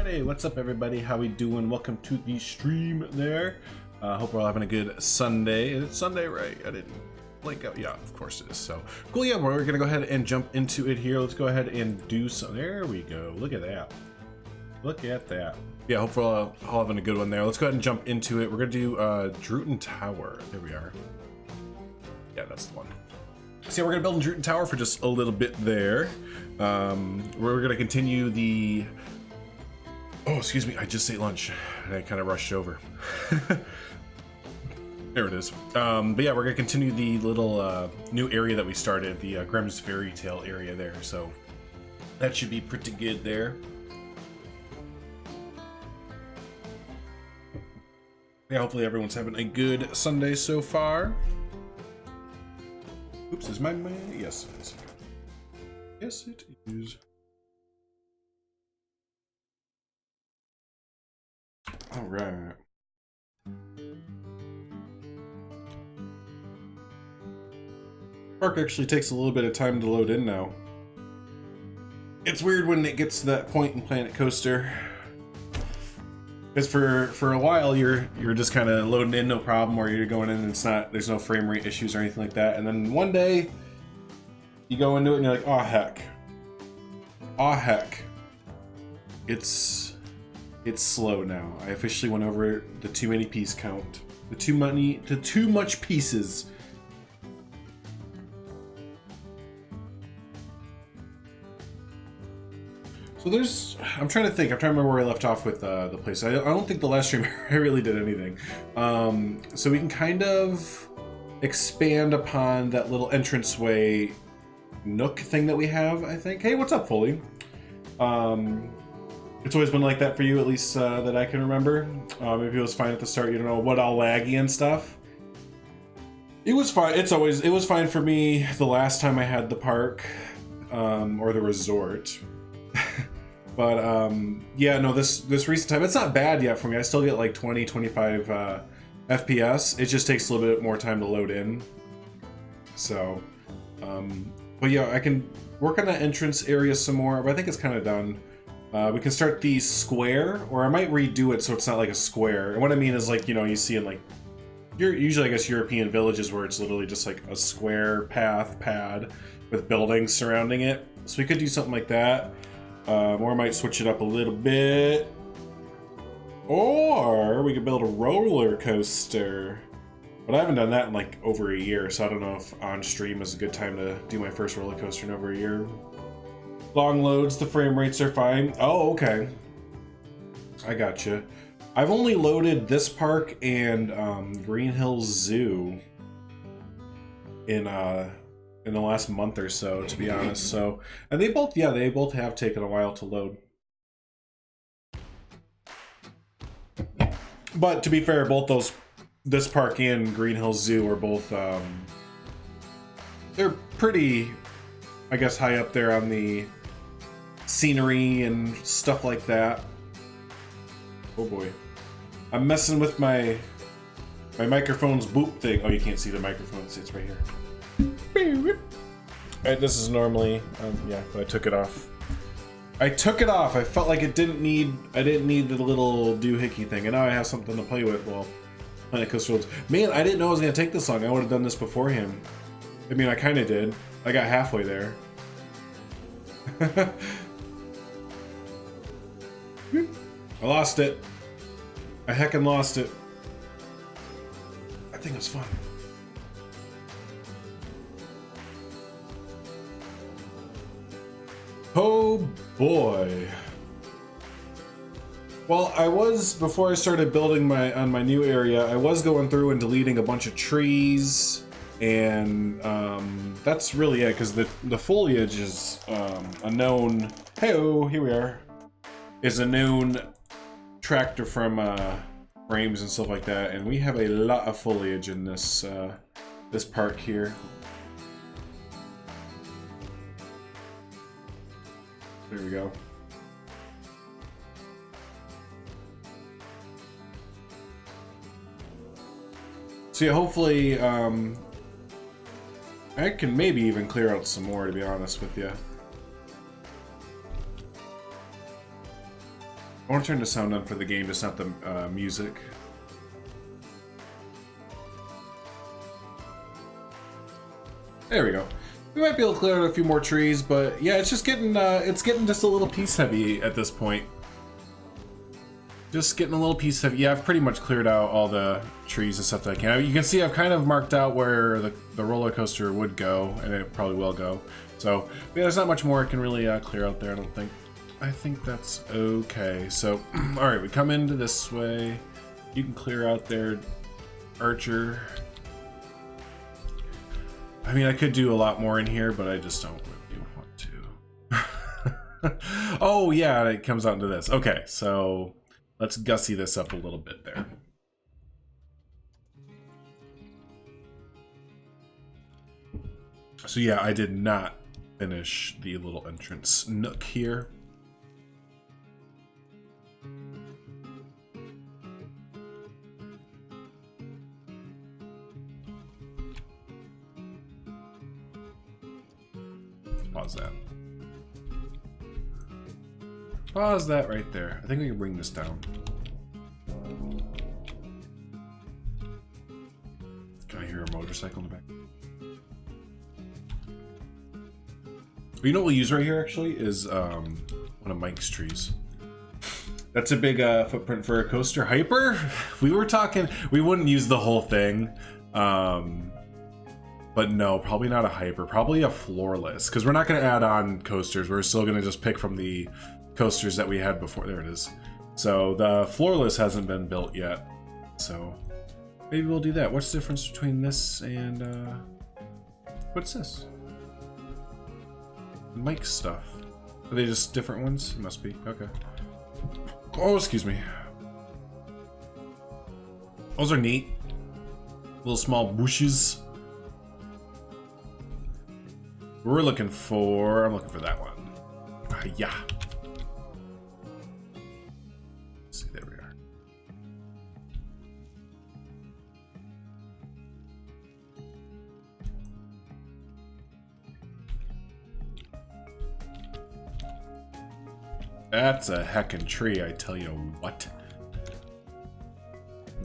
Alrighty, what's up everybody? How we doing? Welcome to the stream there. Hope we're all having a good Sunday. It's Sunday, right? I didn't blink out. Yeah, of course it is. So cool. Yeah, we're gonna go ahead and jump into it here. Let's go ahead and do some. There we go. Look at that. Look at that. Yeah, hope we're all having a good one there. Let's go ahead and jump into it. We're gonna do Drewton Tower. There we are. Yeah, that's the one. So yeah, we're gonna build in Drewton Tower for just a little bit there. We're gonna continue the. Oh, excuse me, I just ate lunch and I kind of rushed over. There it is. But yeah, we're gonna continue the little new area that we started, the Grimm's Fairy Tale area there. So that should be pretty good there. Yeah, hopefully everyone's having a good Sunday so far. Oops, is my man? Yes, it is. Yes, it is. All right. Park actually takes a little bit of time to load in now. It's weird when it gets to that point in Planet Coaster. Because for a while you're just kind of loading in no problem, or you're going in and there's no frame rate issues or anything like that, and then one day you go into it and you're like, oh heck. Oh heck. It's slow now. I officially went over the too many piece count. The too much pieces. So I'm trying to remember where I left off with the place. I don't think the last stream I really did anything. So we can kind of expand upon that little entranceway nook thing that we have, I think. Hey, what's up, Foley? It's always been like that for you, at least that I can remember. Maybe it was fine at the start, you don't know what all laggy and stuff. It was fine. It was fine for me the last time I had the park, or the resort. But yeah, no, this recent time, it's not bad yet for me. I still get like 20, 25 FPS. It just takes a little bit more time to load in. So, but yeah, I can work on that entrance area some more, but I think it's kind of done. We can start the square, or I might redo it so it's not like a square. And what I mean is, like, you know, you see in like usually I guess European villages where it's literally just like a square pad with buildings surrounding it. So we could do something like that, or I might switch it up a little bit, or we could build a roller coaster. But I haven't done that in like over a year, so I don't know if on stream is a good time to do my first roller coaster in over a year. Long loads, the frame rates are fine. Oh, okay. I gotcha. I've only loaded this park and Green Hills Zoo in the last month or so, to be honest. So, and they both have taken a while to load. But to be fair, both this park and Green Hills Zoo are both they're pretty, I guess, high up there on the scenery and stuff like that. Oh boy, I'm messing with my microphone's boop thing. Oh, you can't see the microphone. It's right here. Alright, this is normally yeah, but I took it off. I felt like I didn't need the little doohickey thing, and now I have something to play with. Well, Planet Coaster Roads. Man, I didn't know I was gonna take this long. I would have done this beforehand. I mean, I kind of did. I got halfway there. I lost it. I heckin' lost it. I think it was fun. Oh boy. Well, before I started building on my new area, I was going through and deleting a bunch of trees, and that's really it, because the foliage is a known. Hey-oh, here we are. Is a known tractor from frames and stuff like that, and we have a lot of foliage in this park here. There we go. So yeah, hopefully I can maybe even clear out some more, to be honest with you. I want to turn the sound on for the game, just not the music. There we go. We might be able to clear out a few more trees, but yeah, it's getting just a little piece heavy at this point. Just getting a little piece heavy. Yeah, I've pretty much cleared out all the trees and stuff that I can. You can see I've kind of marked out where the roller coaster would go, and it probably will go. So yeah, there's not much more I can really clear out there, I don't think. I think that's okay. So, all right, we come into this way. You can clear out there, Archer. I mean, I could do a lot more in here, but I just don't really want to. Oh, yeah, it comes out into this. Okay, so let's gussy this up a little bit there. So yeah, I did not finish the little entrance nook here. Pause that. Pause that right there. I think we can bring this down. Can I hear a motorcycle in the back? You know what we'll use right here actually is one of Mike's trees. That's a big footprint for a coaster. Hyper? We were talking, we wouldn't use the whole thing. But no, probably not a hyper, probably a floorless, because we're not going to add on coasters. We're still going to just pick from the coasters that we had before. There it is. So the floorless hasn't been built yet. So maybe we'll do that. What's the difference between this and what's this? Mike's stuff. Are they just different ones? It must be. Okay. Oh, excuse me. Those are neat. Little small bushes. I'm looking for that one. Yeah. Let's see, there we are. That's a heckin' tree, I tell you what.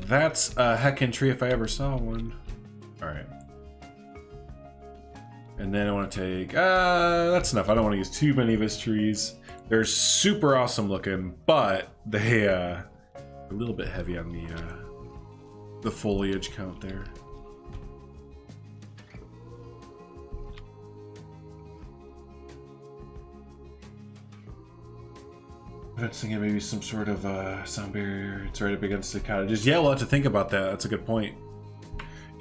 That's a heckin' tree if I ever saw one. Alright. And then I want to take, that's enough. I don't want to use too many of his trees. They're super awesome looking, but they a little bit heavy on the foliage count there. I was thinking maybe some sort of sound barrier. It's right up against the cottages. Yeah, we'll have to think about that. That's a good point.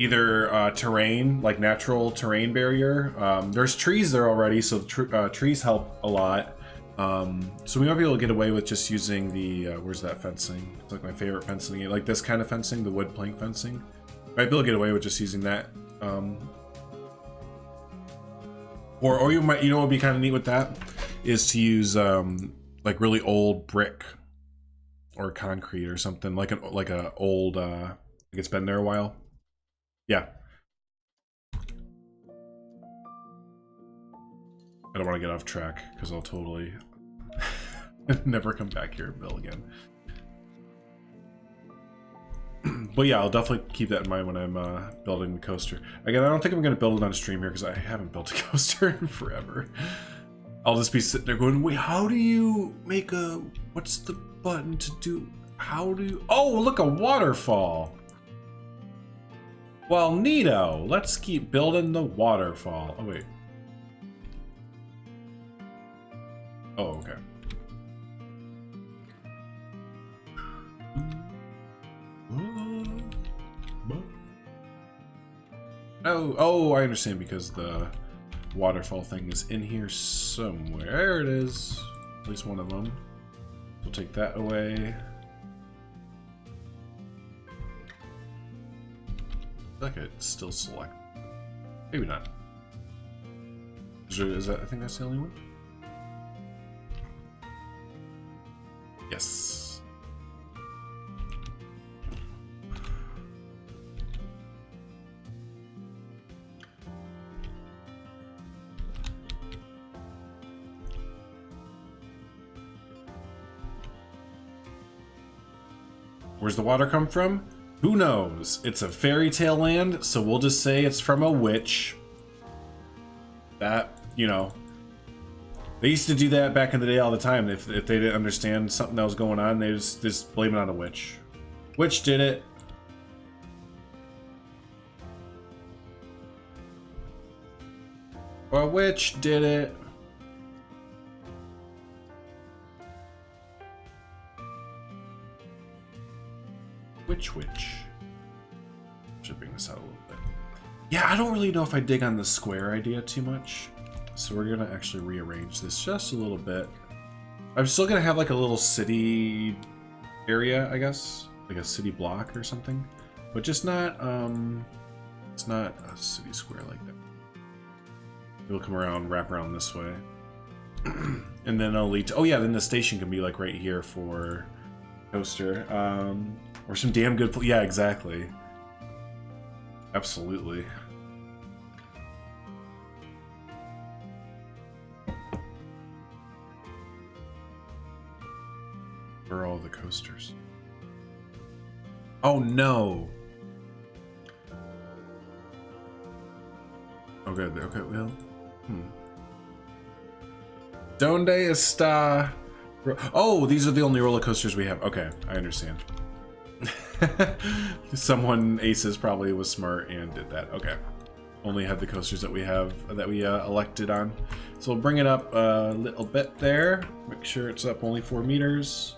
Either terrain, like natural terrain barrier. There's trees there already, so trees help a lot. So we might be able to get away with just using the, where's that fencing? It's like my favorite fencing, like this kind of fencing, the wood plank fencing. Might be able to get away with just using that. Or you might, you know what would be kind of neat with that? Is to use like really old brick or concrete or something, like a old, like it's been there a while. Yeah. I don't want to get off track because I'll totally never come back here and build again. But yeah, I'll definitely keep that in mind when I'm building the coaster. Again, I don't think I'm going to build it on stream here because I haven't built a coaster in forever. I'll just be sitting there going, wait, how do you make a... What's the button to do? How do you... Oh, look, a waterfall. Well, neato. Let's keep building the waterfall. Oh, wait. Oh, okay. Oh, I understand, because the waterfall thing is in here somewhere. There it is. At least one of them. We'll take that away. I could still select. Maybe not. Is that? I think that's the only one. Yes. Where's the water come from? Who knows? It's a fairy tale land, so we'll just say it's from a witch. That, you know, they used to do that back in the day all the time. If they didn't understand something that was going on, they just blame it on a witch. Witch did it. A witch did it. Witch. Should bring this out a little bit. Yeah, I don't really know if I dig on the square idea too much. So we're gonna actually rearrange this just a little bit. I'm still gonna have like a little city area, I guess. Like a city block or something. But just not, it's not a city square like that. It'll come around, wrap around this way. And then it'll lead to, oh yeah, then the station can be like right here for coaster. Or some damn good, yeah, exactly. Absolutely. Where are all the coasters? Oh no! Okay, well, Donde está? Oh, these are the only roller coasters we have. Okay, I understand. Someone Aces probably was smart and did that. Okay, only had the coasters that we have that we elected on. So we'll bring it up a little bit there. Make sure it's up only 4 meters.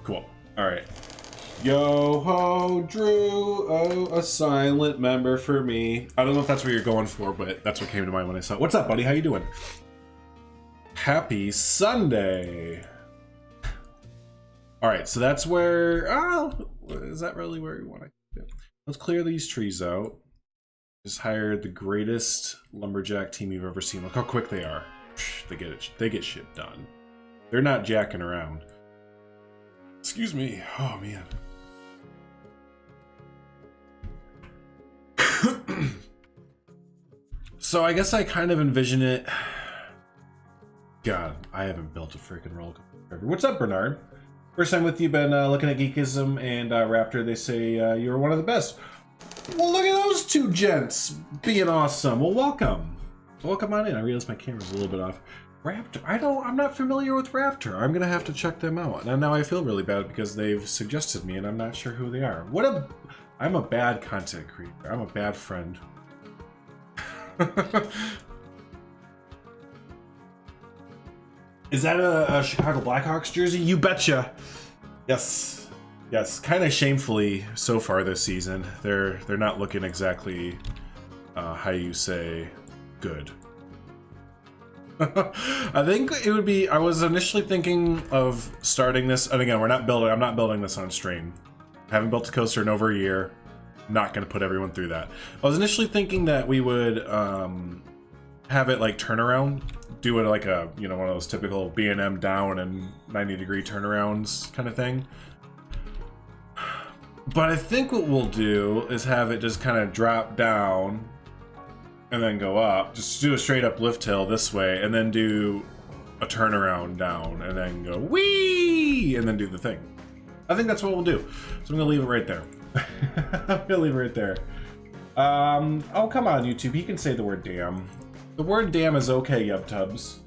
Cool. All right. Yo ho, Drew. Oh, a silent member for me. I don't know if that's what you're going for, but that's what came to mind when I saw it. What's up, buddy? How you doing? Happy Sunday. All right, so that's where. Oh, is that really where we want to go? Let's clear these trees out. Just hired the greatest lumberjack team you've ever seen. Look how quick they are. They get it. They get shit done. They're not jacking around. Excuse me. Oh, man. So I guess I kind of envision it. God, I haven't built a freaking roller coaster. What's up, Bernard? First time with you, been looking at Geekism and Raptor. They say you're one of the best. Well, look at those two gents being awesome. Well, welcome. Welcome on in. I realized my camera's a little bit off. Raptor, I'm not familiar with Raptor. I'm gonna have to check them out. And now I feel really bad because they've suggested me and I'm not sure who they are. I'm a bad content creator. I'm a bad friend. Is that a Chicago Blackhawks jersey? You betcha. Yes. Yes, kind of shamefully so far this season. They're not looking exactly how you say good. I think it would be. I was initially thinking of starting this, and again, I'm not building this on stream. I haven't built a coaster in over a year. I'm not going to put everyone through that. I was initially thinking that we would have it like turn around, do it like a one of those typical B&M down and 90-degree turnarounds kind of thing. But I think what we'll do is have it just kind of drop down and then go up. Just do a straight up lift hill this way and then do a turnaround down and then go whee and then do the thing. I think that's what we'll do. So I'm gonna leave it right there. I'm gonna leave it right there. Oh, come on, YouTube. He can say the word damn. The word damn is okay, YubTubs.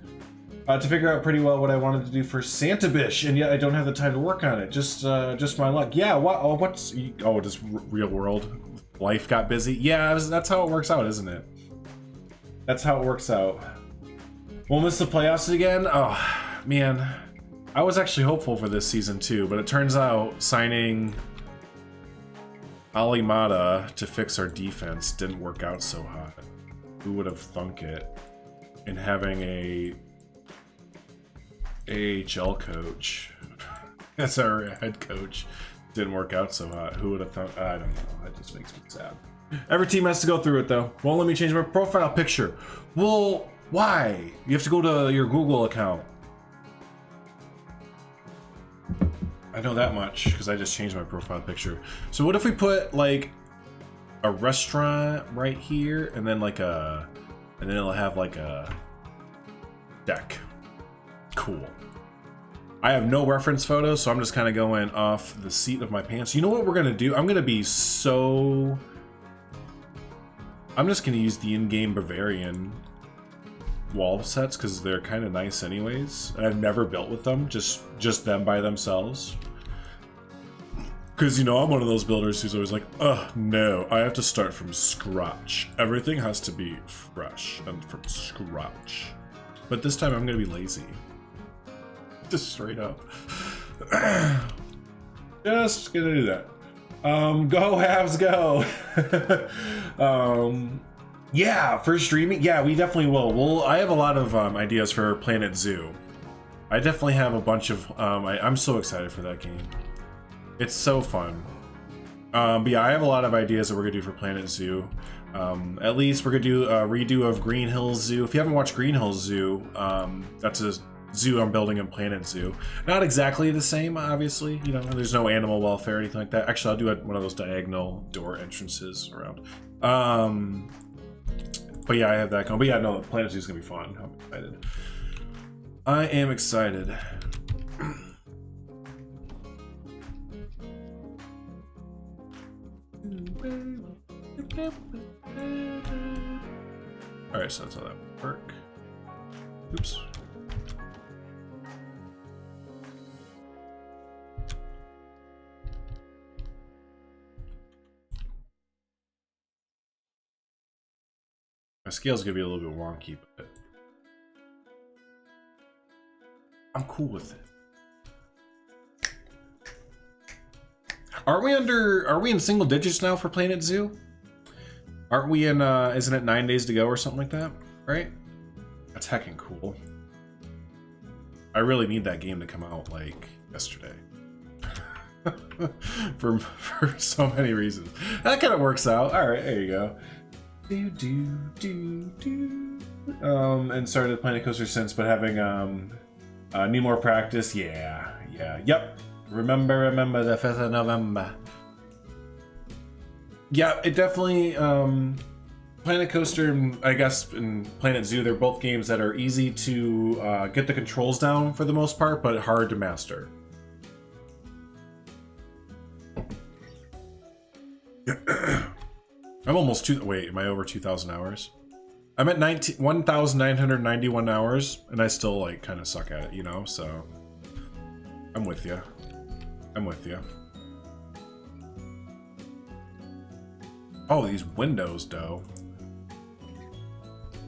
To figure out pretty well what I wanted to do for Santa Bish, and yet I don't have the time to work on it. Just my luck. Yeah, what? Oh, what's... Oh, just real world. Life got busy. Yeah, that's how it works out, isn't it? That's how it works out. We'll miss the playoffs again? Oh, man. I was actually hopeful for this season, too, but it turns out signing Alimata to fix our defense didn't work out so hot. Who would have thunk it? And having a AHL coach as our head coach didn't work out so hot. Who would have thought? I don't know. That just makes me sad. Every team has to go through it though. Won't let me change my profile picture. Well, why? You have to go to your Google account. I know that much because I just changed my profile picture. So what if we put like a restaurant right here and then like a, and then it'll have like a deck. Cool. I have no reference photos, so I'm just kind of going off the seat of my pants. You know what we're gonna do? I'm gonna be so... I'm just gonna use the in-game Bavarian wall sets because they're kind of nice anyways. And I've never built with them, just them by themselves. Because, you know, I'm one of those builders who's always like, oh, no, I have to start from scratch. Everything has to be fresh and from scratch. But this time I'm going to be lazy. Just straight up. Just going to do that. Go Habs, go! Yeah, for streaming, yeah, we definitely will. Well, I have a lot of ideas for Planet Zoo. I definitely have a bunch of, I'm so excited for that game. It's so fun. But yeah, I have a lot of ideas that we're gonna do for Planet Zoo. At least we're gonna do a redo of Green Hills Zoo. If you haven't watched Green Hills Zoo, that's a zoo I'm building in Planet Zoo. Not exactly the same, obviously. You know, there's no animal welfare or anything like that. Actually, I'll do one of those diagonal door entrances around. But yeah, I have that going. But yeah, no, Planet Zoo is gonna be fun. I'm excited. I am excited. Alright, so that's how that would work. Oops. My scale's gonna be a little bit wonky, but I'm cool with it. Are we in single digits now for Planet Zoo? Aren't we in, isn't it 9 days to go or something like that, right? That's heckin' cool. I really need that game to come out, like, yesterday. for so many reasons. That kind of works out. Alright, there you go. And started Planet Coaster since, but having, need more practice. Yeah, yep. Remember the 5th of November. Yeah, it definitely, Planet Coaster and I guess and Planet Zoo, they're both games that are easy to get the controls down for the most part, but hard to master. I'm almost wait, am I over 2,000 hours? I'm at 1,991 hours, and I still, like, kind of suck at it, you know, so... I'm with you. I'm with you. Oh, these windows, though.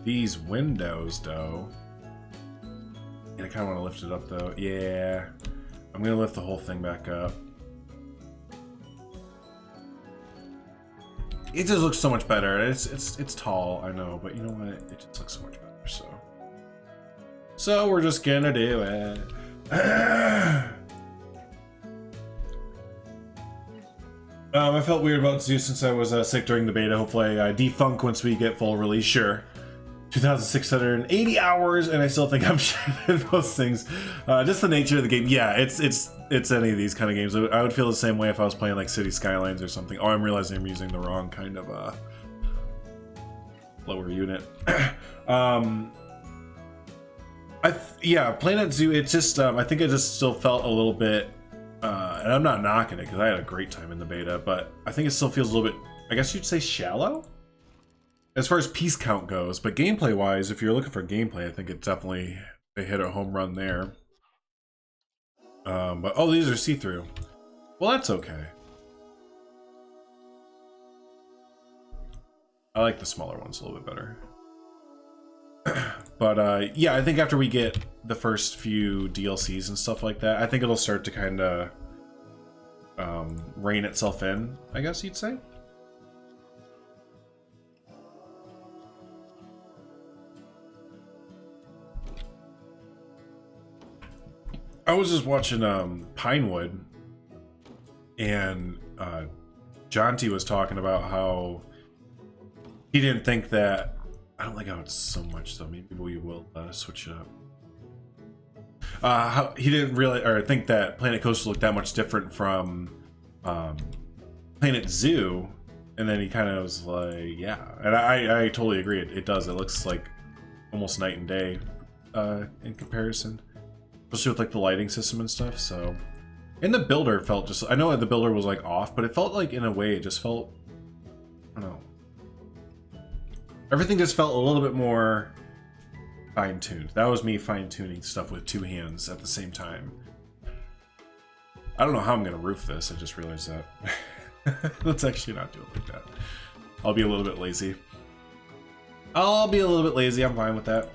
These windows, though. Yeah, I kind of want to lift it up, though. Yeah. I'm going to lift the whole thing back up. It just looks so much better. It's tall, I know, but you know what? It just looks so much better, so we're just gonna do it. I felt weird about Zeus since I was sick during the beta. Hopefully I defunk once we get full release. Sure. 2,680 hours, and I still think I'm shit at most things. Just the nature of the game. Yeah, it's any of these kind of games. I would feel the same way if I was playing like City Skylines or something. Oh, I'm realizing I'm using the wrong kind of lower unit. Yeah, Planet Zoo. It's just I think it just still felt a little bit, and I'm not knocking it because I had a great time in the beta, but I think it still feels a little bit, I guess you'd say, shallow as far as piece count goes. But gameplay wise, if you're looking for gameplay, I think it definitely, they hit a home run there. But oh, these are see-through. Well, that's okay. I like the smaller ones a little bit better. But yeah, I think after we get the first few DLCs and stuff like that, I think it'll start to kind of rein itself in, I guess you'd say. I was just watching Pinewood, and Jonty was talking about how he didn't think that, I don't like how it's so much, so maybe we will switch it up. he didn't really, or think that Planet Coaster looked that much different from Planet Zoo, and then he kind of was like, yeah, and I totally agree. It does. It looks like almost night and day in comparison, especially with like the lighting system and stuff. So, and the builder felt just, I know the builder was like off, but it felt like in a way it just felt, I don't know, everything just felt a little bit more fine-tuned. That was me fine-tuning stuff with two hands at the same time. I don't know how I'm gonna roof this. I just realized that. Let's actually not do it like that. I'll be a little bit lazy. I'm fine with that.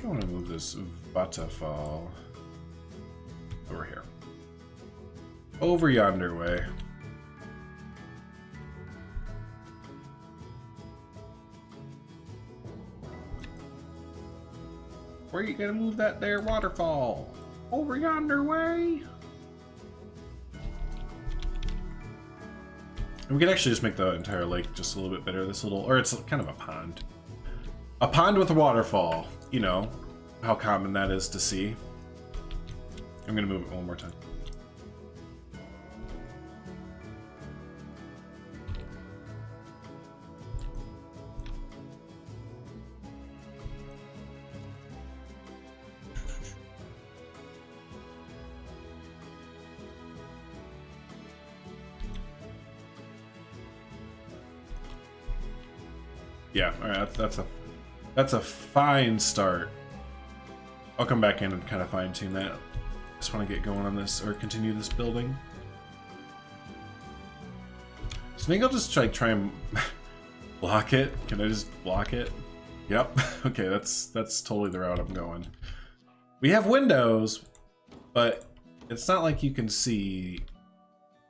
I want to move this waterfall over here. Over yonder way. Where you gonna move that there waterfall? Over yonder way. And we could actually just make the entire lake just a little bit bigger. This little, or it's kind of a pond. A pond with a waterfall. You know how common that is to see. I'm gonna move it one more time. Yeah, all right, that's a fine start. I'll come back in and kind of fine tune that. Just want to get going on this or continue this building. So maybe I'll just try and block it. Can I just block it? Yep. Okay, that's totally the route I'm going. We have windows, but it's not like you can see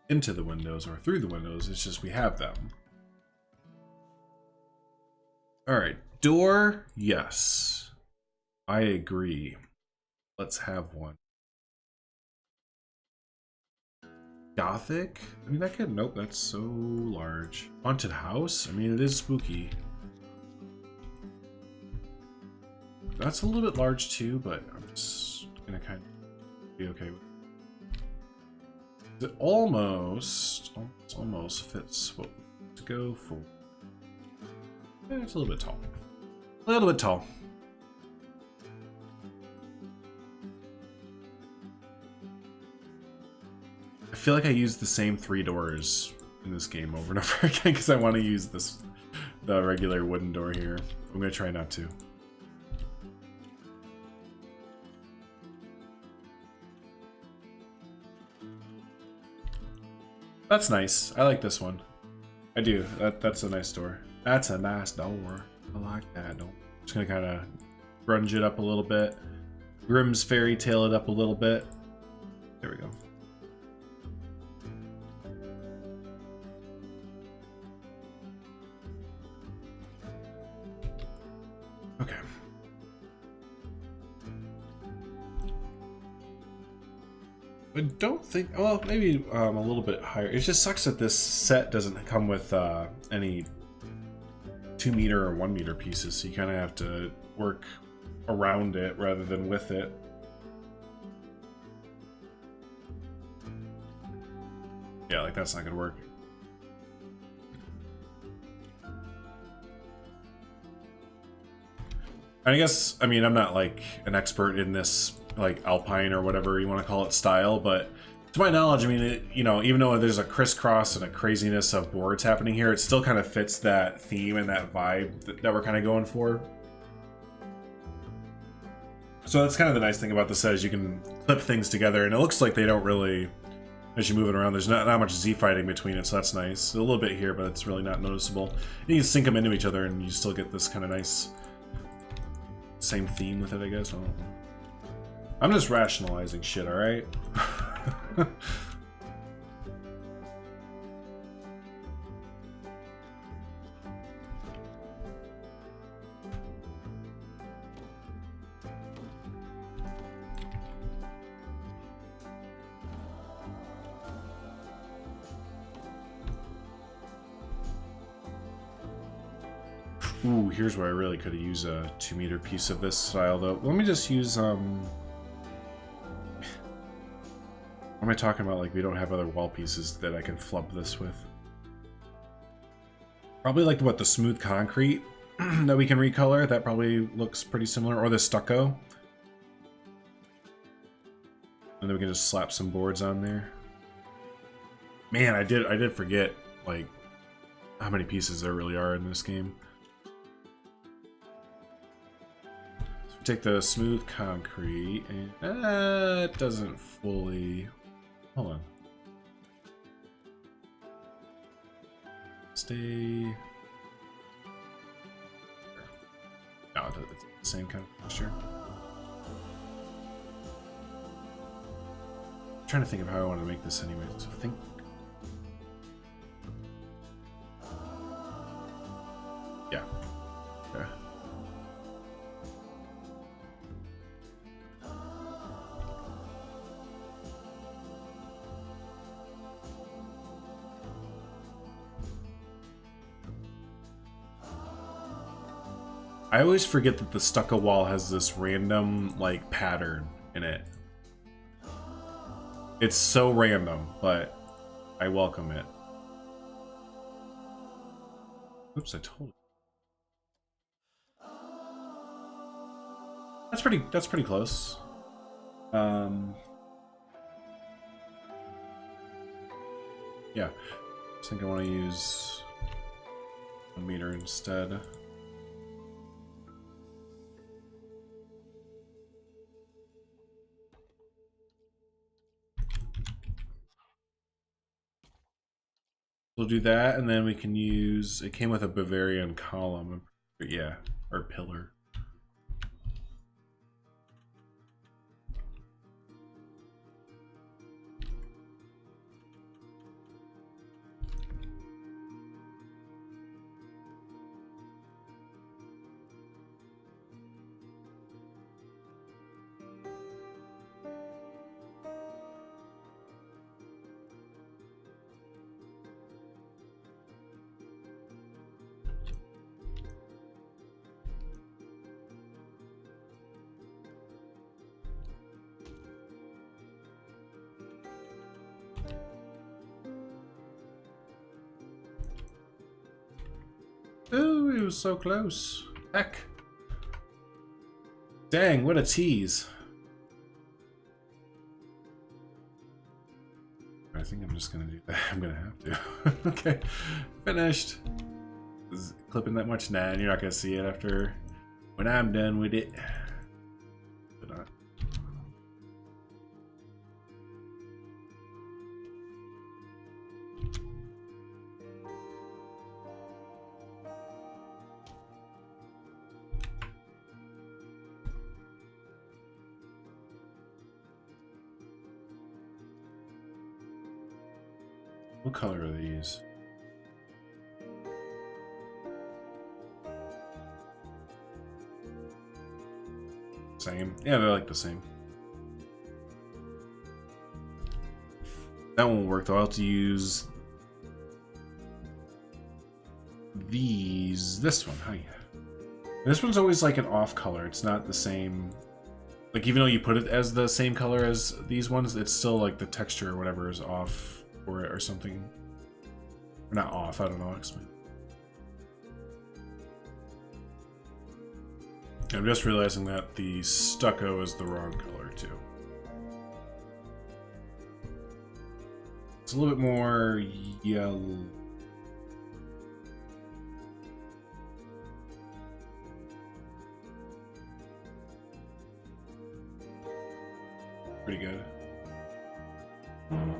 into the windows or through the windows. It's just we have them. All right, door, yes. I agree. Let's have one. Gothic? I mean, that could, nope, that's so large. Haunted house? I mean, it is spooky. That's a little bit large too, but I'm just gonna kind of be okay with it. It almost fits what we need to go for. It's a little bit tall. A little bit tall. I feel like I use the same 3 doors in this game over and over again because I want to use the regular wooden door here. I'm gonna try not to. That's nice. I like this one. I do. That's a nice door. That's a nice door. I like that door. Just gonna kind of grunge it up a little bit. Grimm's fairy tale it up a little bit. There we go. Okay. I don't think, well, maybe a little bit higher. It just sucks that this set doesn't come with any 2 meter or 1 meter pieces, so you kind of have to work around it rather than with it. Yeah, like that's not gonna work. And I guess, I mean, I'm not like an expert in this like alpine or whatever you want to call it style, but to my knowledge, I mean, it, you know, even though there's a crisscross and a craziness of boards happening here, it still kind of fits that theme and that vibe that we're kind of going for. So that's kind of the nice thing about the set is you can clip things together, and it looks like they don't really, as you move it around, there's not much Z-fighting between it, so that's nice. A little bit here, but it's really not noticeable. And you can sync them into each other, and you still get this kind of nice same theme with it, I guess. I don't know. I'm just rationalizing shit, alright? Ooh, here's where I really could have used a 2-meter piece of this style, though. Let me just use, What am I talking about? Like, we don't have other wall pieces that I can flub this with. Probably like, what, the smooth concrete that we can recolor? That probably looks pretty similar. Or the stucco. And then we can just slap some boards on there. Man, I did forget, like, how many pieces there really are in this game. So we take the smooth concrete, and it doesn't fully... Hold on. Stay... No, it's the same kind of texture. I'm trying to think of how I want to make this anyway. So I think... Yeah. Okay. I always forget that the stucco wall has this random, like, pattern in it. It's so random, but I welcome it. Oops, I told you. That's pretty close. Yeah. I think I want to use 1 meter instead. We'll do that, and then we can use... It came with a Bavarian column. Yeah, or pillar. Ooh, it was so close. Heck. Dang, what a tease. I think I'm just gonna do that. I'm gonna have to. Okay, finished. Is clipping that much? Nah, you're not gonna see it after when I'm done with it. But not. What color are these? Same. Yeah, they're like the same. That won't work though. I'll have to use these. This one. Hi. This one's always like an off color. It's not the same. Like, even though you put it as the same color as these ones, it's still like the texture or whatever is off for it or something. Or not off, I don't know. Explain. I'm just realizing that the stucco is the wrong color too. It's a little bit more yellow. Pretty good. I'm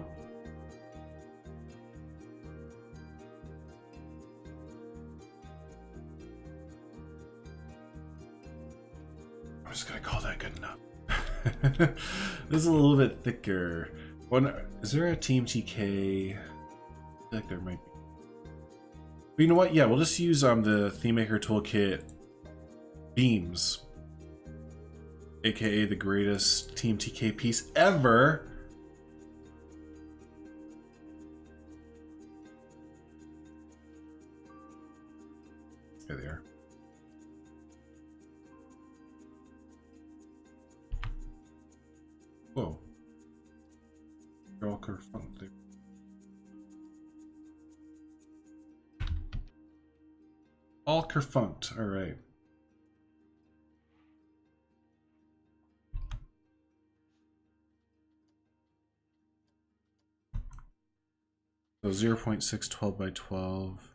just gonna call that good enough. This is a little bit thicker. Is there a Team TK? I feel like there might be. But you know what? Yeah, we'll just use the Theme Maker Toolkit beams, aka the greatest Team TK piece ever. There they are. Whoa. They're all kerfunked. All kerfunked. All right. So 0.6, 12 by 12.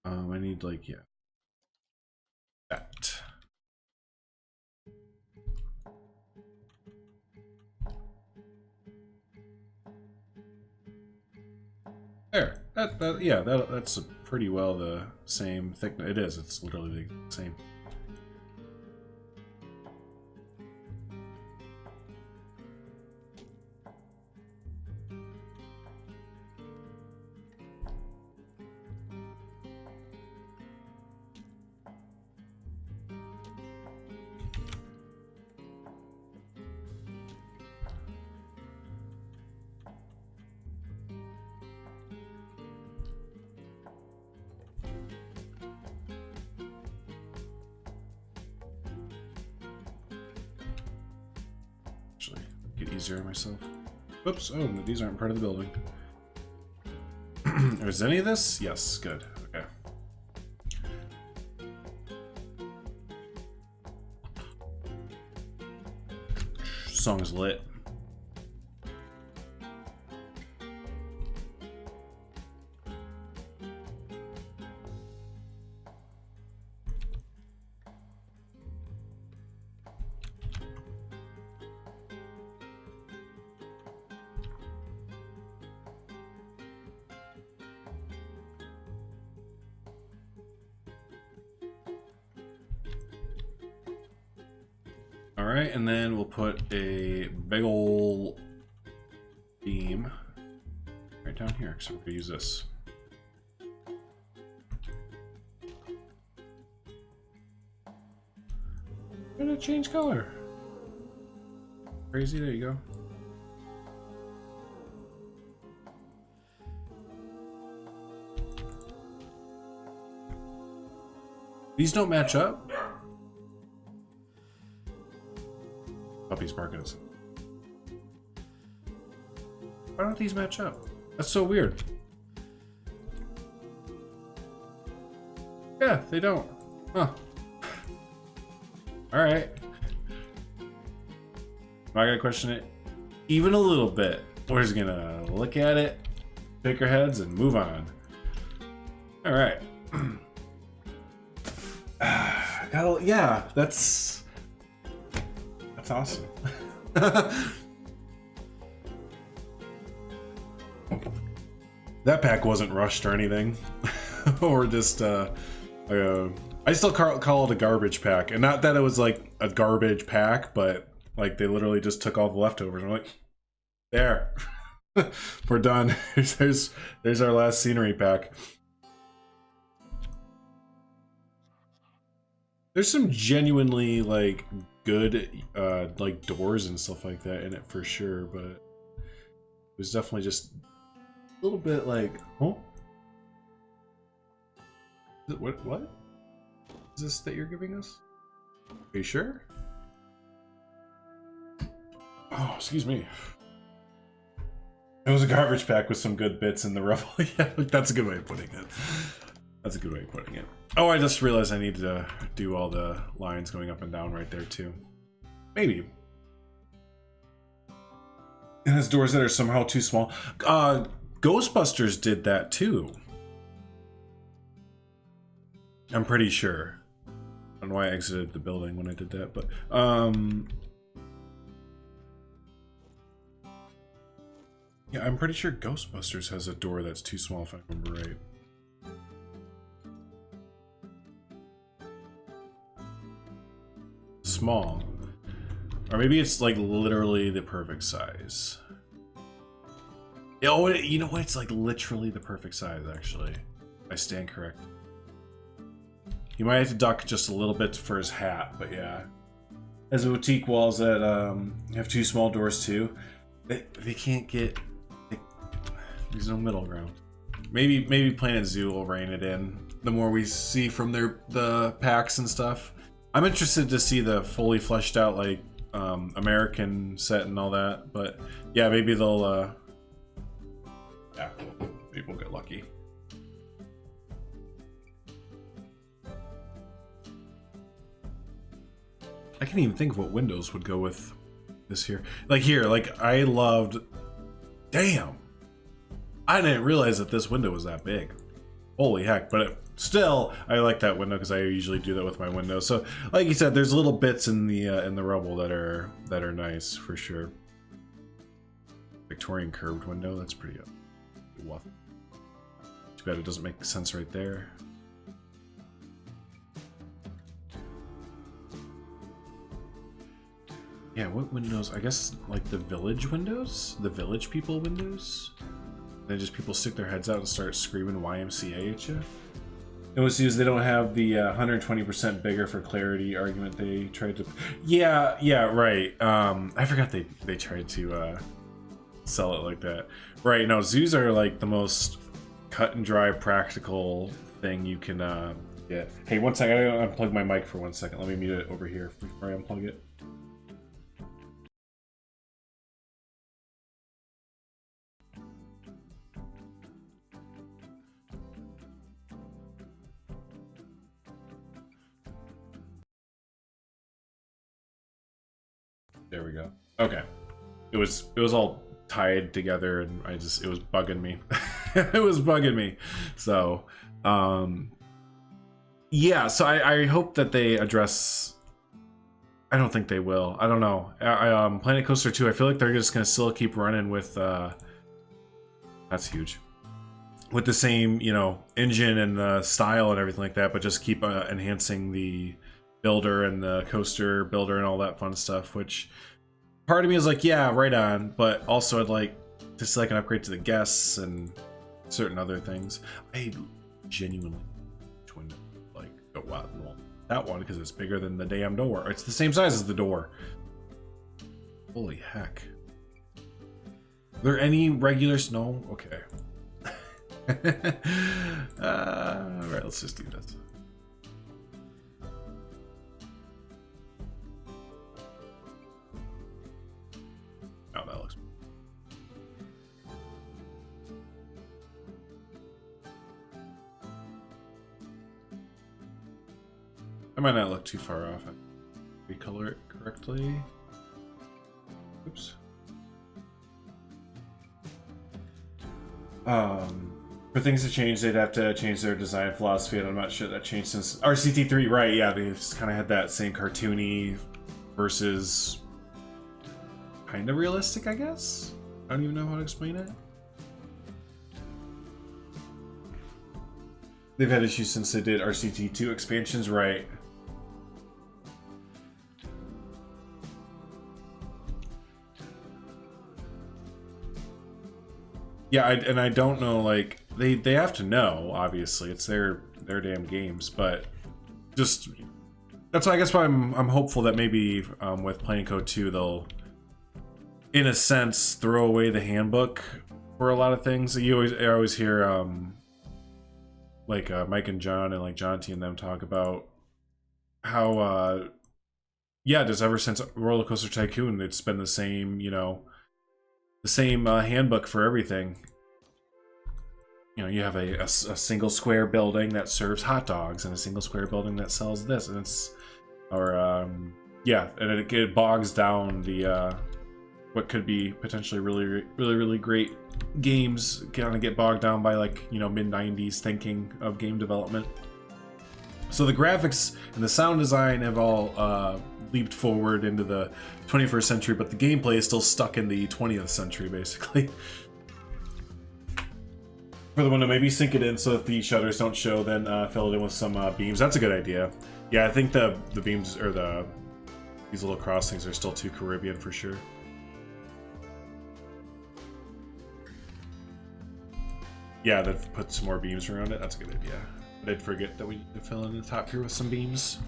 I need like, yeah. That. There. That's pretty well the same thickness. It is. It's literally the same. Get easier on myself. Oops, oh, these aren't part of the building. Is any of this? Yes, good. Okay. Song is lit. Alright, and then we'll put a big ol' beam right down here, so we're gonna use this. And it change color. Crazy, there you go. These don't match up. Puppy's barking. Why don't these match up? That's so weird. Yeah, they don't. Huh. Alright. Am I gonna question it even a little bit? We're just gonna look at it, shake our heads, and move on. Alright. Yeah, that's awesome. That pack wasn't rushed or anything. Or just I still call it a garbage pack, and not that it was like a garbage pack, but like they literally just took all the leftovers. I'm like, there. We're done. There's our last scenery pack. There's some genuinely like good like doors and stuff like that in it for sure, but it was definitely just a little bit like, oh, what is this that you're giving us? Are you sure? Oh, excuse me. It was a garbage pack with some good bits in the rubble. Yeah, that's a good way of putting it. That's a good way of putting it. Oh, I just realized I need to do all the lines going up and down right there too. Maybe. It has doors that are somehow too small. Ghostbusters did that too. I'm pretty sure. I don't know why I exited the building when I did that, but yeah, I'm pretty sure Ghostbusters has a door that's too small if I remember right. Small. Or maybe it's like literally the perfect size. Oh, you know what? It's like literally the perfect size, actually. I stand correct. You might have to duck just a little bit for his hat, but yeah. As boutique walls that have two small doors too, they can't get. There's no middle ground. Maybe Planet Zoo will rein it in. The more we see from the packs and stuff. I'm interested to see the fully fleshed out like American set and all that. But yeah, maybe they'll yeah, maybe we'll get lucky. I can't even think of what windows would go with this here. Like here, like I loved, damn, I didn't realize that this window was that big. Holy heck, but still, I like that window because I usually do that with my windows. So, like you said, there's little bits in the rubble that are nice for sure. Victorian curved window, that's pretty rough. Too bad it doesn't make sense right there. Yeah, what windows? I guess like the village windows, the village people windows. Then just people stick their heads out and start screaming YMCA at you. And what's used, they don't have the 120% bigger for clarity argument they tried to. Yeah, right. I forgot they tried to sell it like that. Right. No, zoos are like the most cut and dry practical thing you can get. Hey, one second. I gotta unplug my mic for 1 second. Let me mute it over here before I unplug it. There we go. Okay. It was all tied together and it was bugging me. It was bugging me. So, yeah, so I hope that they address. I don't think they will. I don't know. Planet Coaster 2, I feel like they're just gonna still keep running with that's huge. With the same, you know, engine and the style and everything like that, but just keep enhancing the builder and the coaster builder and all that fun stuff, which part of me is like, yeah, right on, but also I'd like to see like an upgrade to the guests and certain other things. I genuinely like, oh wow, well, that one because it's bigger than the damn door. It's the same size as the door. Holy heck. Are there any regular snow? Okay. Alright, let's just do this. Oh, that looks. I might not look too far off. Recolor it correctly. Oops. For things to change, they'd have to change their design philosophy, and I'm not sure that changed since RCT3. Right? Yeah, they just kind of had that same cartoony versus kind of realistic, I guess. I don't even know how to explain it. They've had issues since they did RCT2 expansions, right? Yeah, and I don't know, like, they have to know, obviously. It's their damn games, but just that's why I guess why I'm hopeful that maybe with Planet Code 2 they'll, in a sense, throw away the handbook for a lot of things. I always hear like Mike and John and like John T and them talk about how yeah, just ever since RollerCoaster Tycoon it's been the same, you know, the same handbook for everything. You know, you have a single square building that serves hot dogs and a single square building that sells this, and it's, or yeah, and it bogs down the what could be potentially really great games kind of get bogged down by, like, you know, mid-90s thinking of game development. So the graphics and the sound design have all leaped forward into the 21st century, but the gameplay is still stuck in the 20th century, basically. For the window, maybe sink it in so that the shutters don't show, then fill it in with some beams. That's a good idea. Yeah, I think the beams, or these little cross things are still too Caribbean for sure. Yeah, they've put some more beams around it. That's a good idea. But I'd forget that we need to fill in the top here with some beams.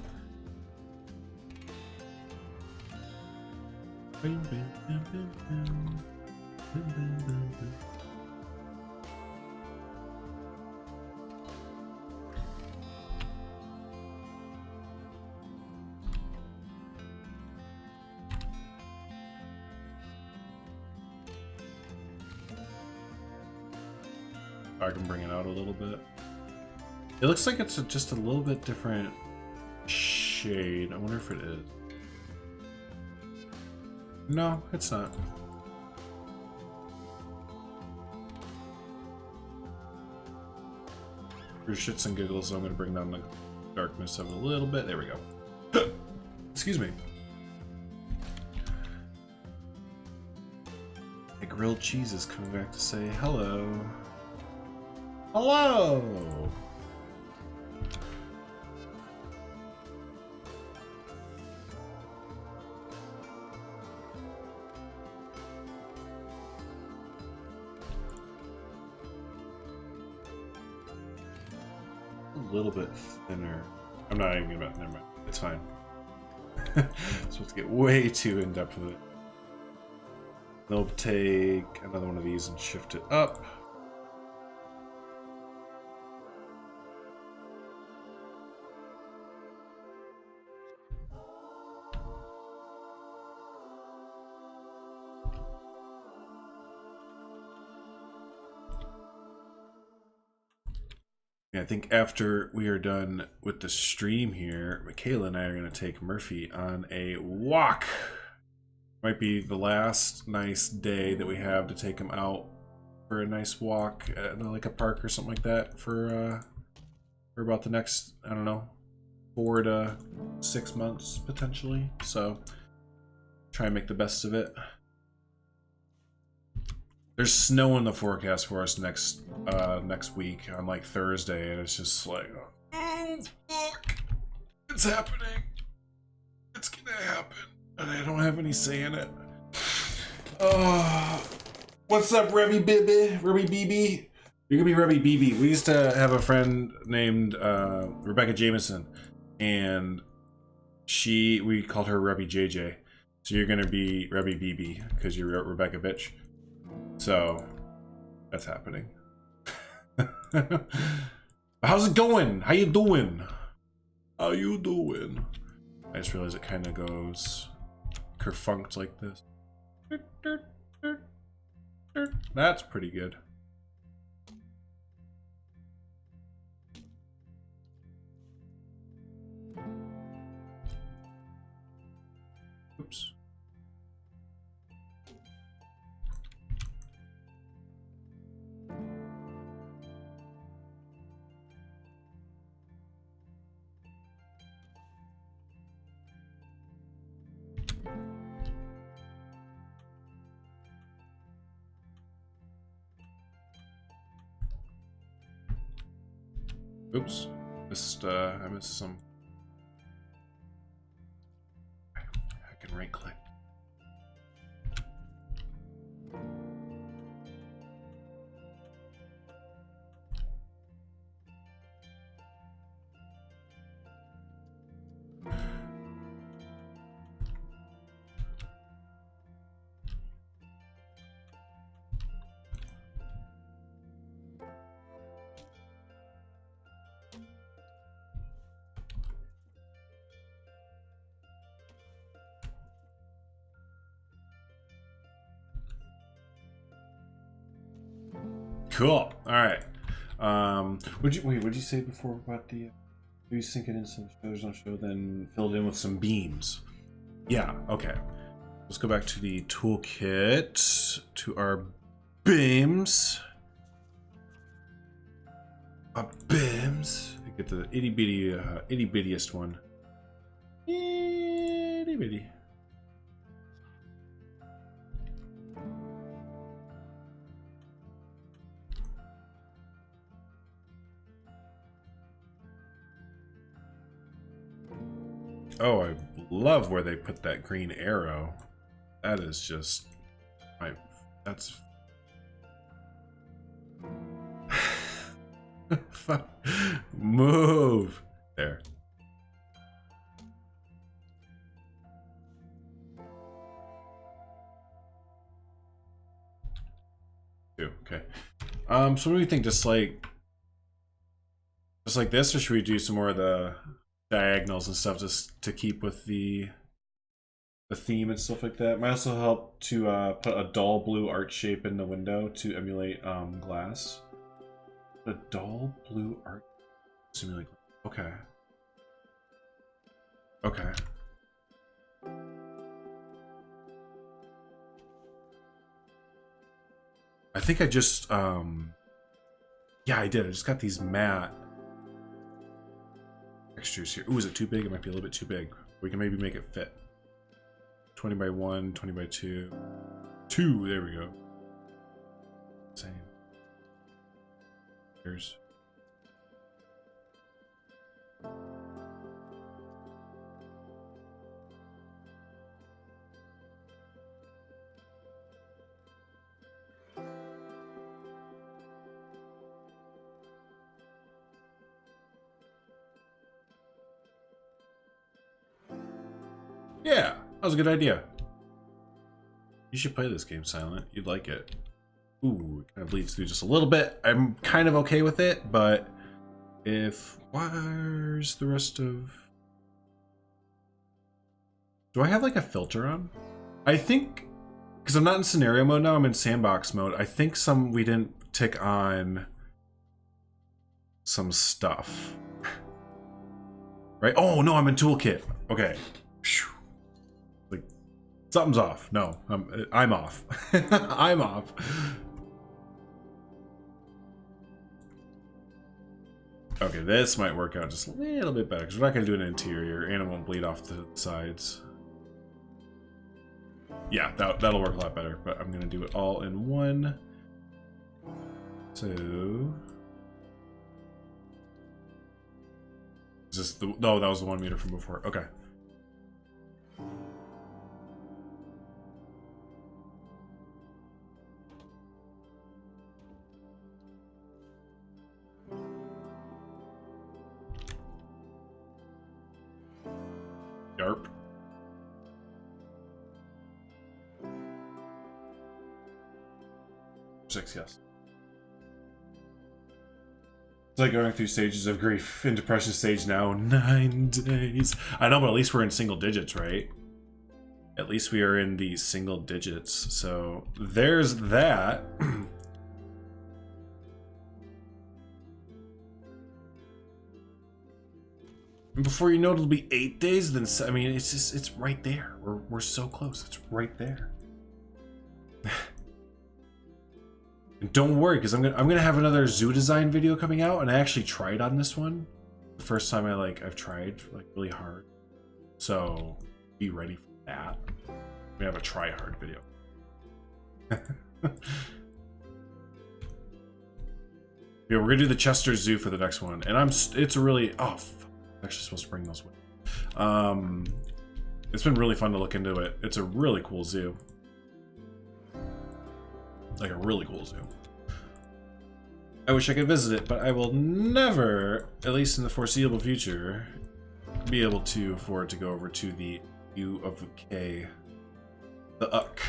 I can bring it out a little bit. It looks like it's just a little bit different shade. I wonder if it is. No, it's not. For shits and giggles, I'm going to bring down the darkness of it a little bit. There we go. Excuse me. The grilled cheese is coming back to say hello. Hello! A little bit thinner. I'm not even about. Never mind. It's fine. Supposed to get way too in depth with it. They'll take another one of these and shift it up. I think after we are done with the stream here, Michaela and I are going to take Murphy on a walk. Might be the last nice day that we have to take him out for a nice walk at like a park or something like that for about the next, I don't know, 4 to 6 months potentially. So try and make the best of it. There's snow in the forecast for us next week on like Thursday, and it's just like, oh fuck, it's happening. It's gonna happen, and I don't have any say in it. What's up, Rebby Bibi? Rebby BB? You're gonna be Rebby BB. We used to have a friend named Rebecca Jameson, and we called her Rebby JJ. So you're gonna be Rebby BB because you're Rebecca bitch. So that's happening. How's it going? How you doing? How you doing? I just realized it kind of goes kerfunked like this. That's pretty good. Oops. Oops, I missed some. I can right click. Cool. All right. What'd you say before about the? You sink it in some shows on show, then filled in with some beams. Yeah. Okay. Let's go back to the toolkit to our beams. Our beams. Get the itty bittiest one. Itty bitty. Oh, I love where they put that green arrow. That is just that's move there. Okay. So what do we think? Just like this, or should we do some more of the diagonals and stuff just to keep with the theme and stuff like that? Might also help to put a dull blue art shape in the window to emulate glass. A dull blue art simulator. Okay. Okay. I think I just, yeah, I did. I just got these matte textures here. Ooh, is it too big? It might be a little bit too big. We can maybe make it fit. 20 by 1, 20 by 2. 2, there we go. Same. Here's. Yeah, that was a good idea. You should play this game, Silent. You'd like it. Ooh, it kind of bleeds through just a little bit. I'm kind of okay with it, but if... Where's the rest of... Do I have like a filter on? I think... Because I'm not in scenario mode now, I'm in sandbox mode. I think we didn't tick on some stuff. Right? Oh, no, I'm in toolkit. Okay. Like, something's off. No, I'm off. I'm off. Okay, this might work out just a little bit better, because we're not going to do an interior, and it won't bleed off the sides. Yeah, that'll work a lot better, but I'm going to do it all in one. So... Is this the... No, that was the 1 meter from before. Okay. Yarp. Six, yes. It's like going through stages of grief. In depression stage now, 9 days. I know, but at least we're in single digits, right? At least we are in the single digits. So there's that. And before you know it, it'll be 8 days. Then I mean, it's just, it's right there. We're so close. It's right there. And don't worry, because I'm gonna have another zoo design video coming out, and I actually tried on this one. The first time I've tried like really hard. So be ready for that. We have a try hard video. Yeah, we're gonna do the Chester Zoo for the next one, and it's really I'm actually supposed to bring those with. It's been really fun to look into it. It's a really cool zoo. Like a really cool zoo. I wish I could visit it, but I will never, at least in the foreseeable future, be able to afford to go over to the U of K. The UK.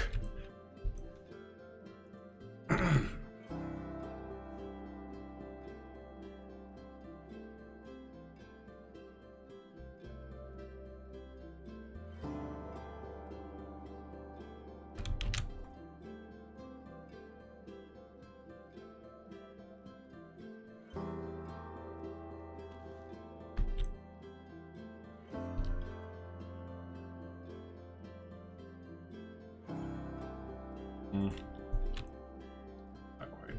Not quite.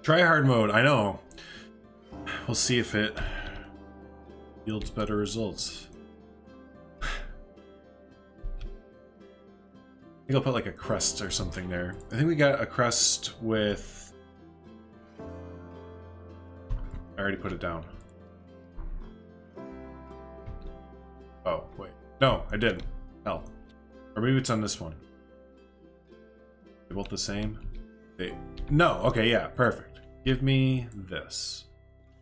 Try hard mode, I know. We'll see if it yields better results. I think I'll put like a crest or something there. I think we got a crest with... I already put it down. Oh, wait. No, I didn't. Hell. Or maybe it's on this one. They're both the same? No, okay, yeah, perfect. Give me this.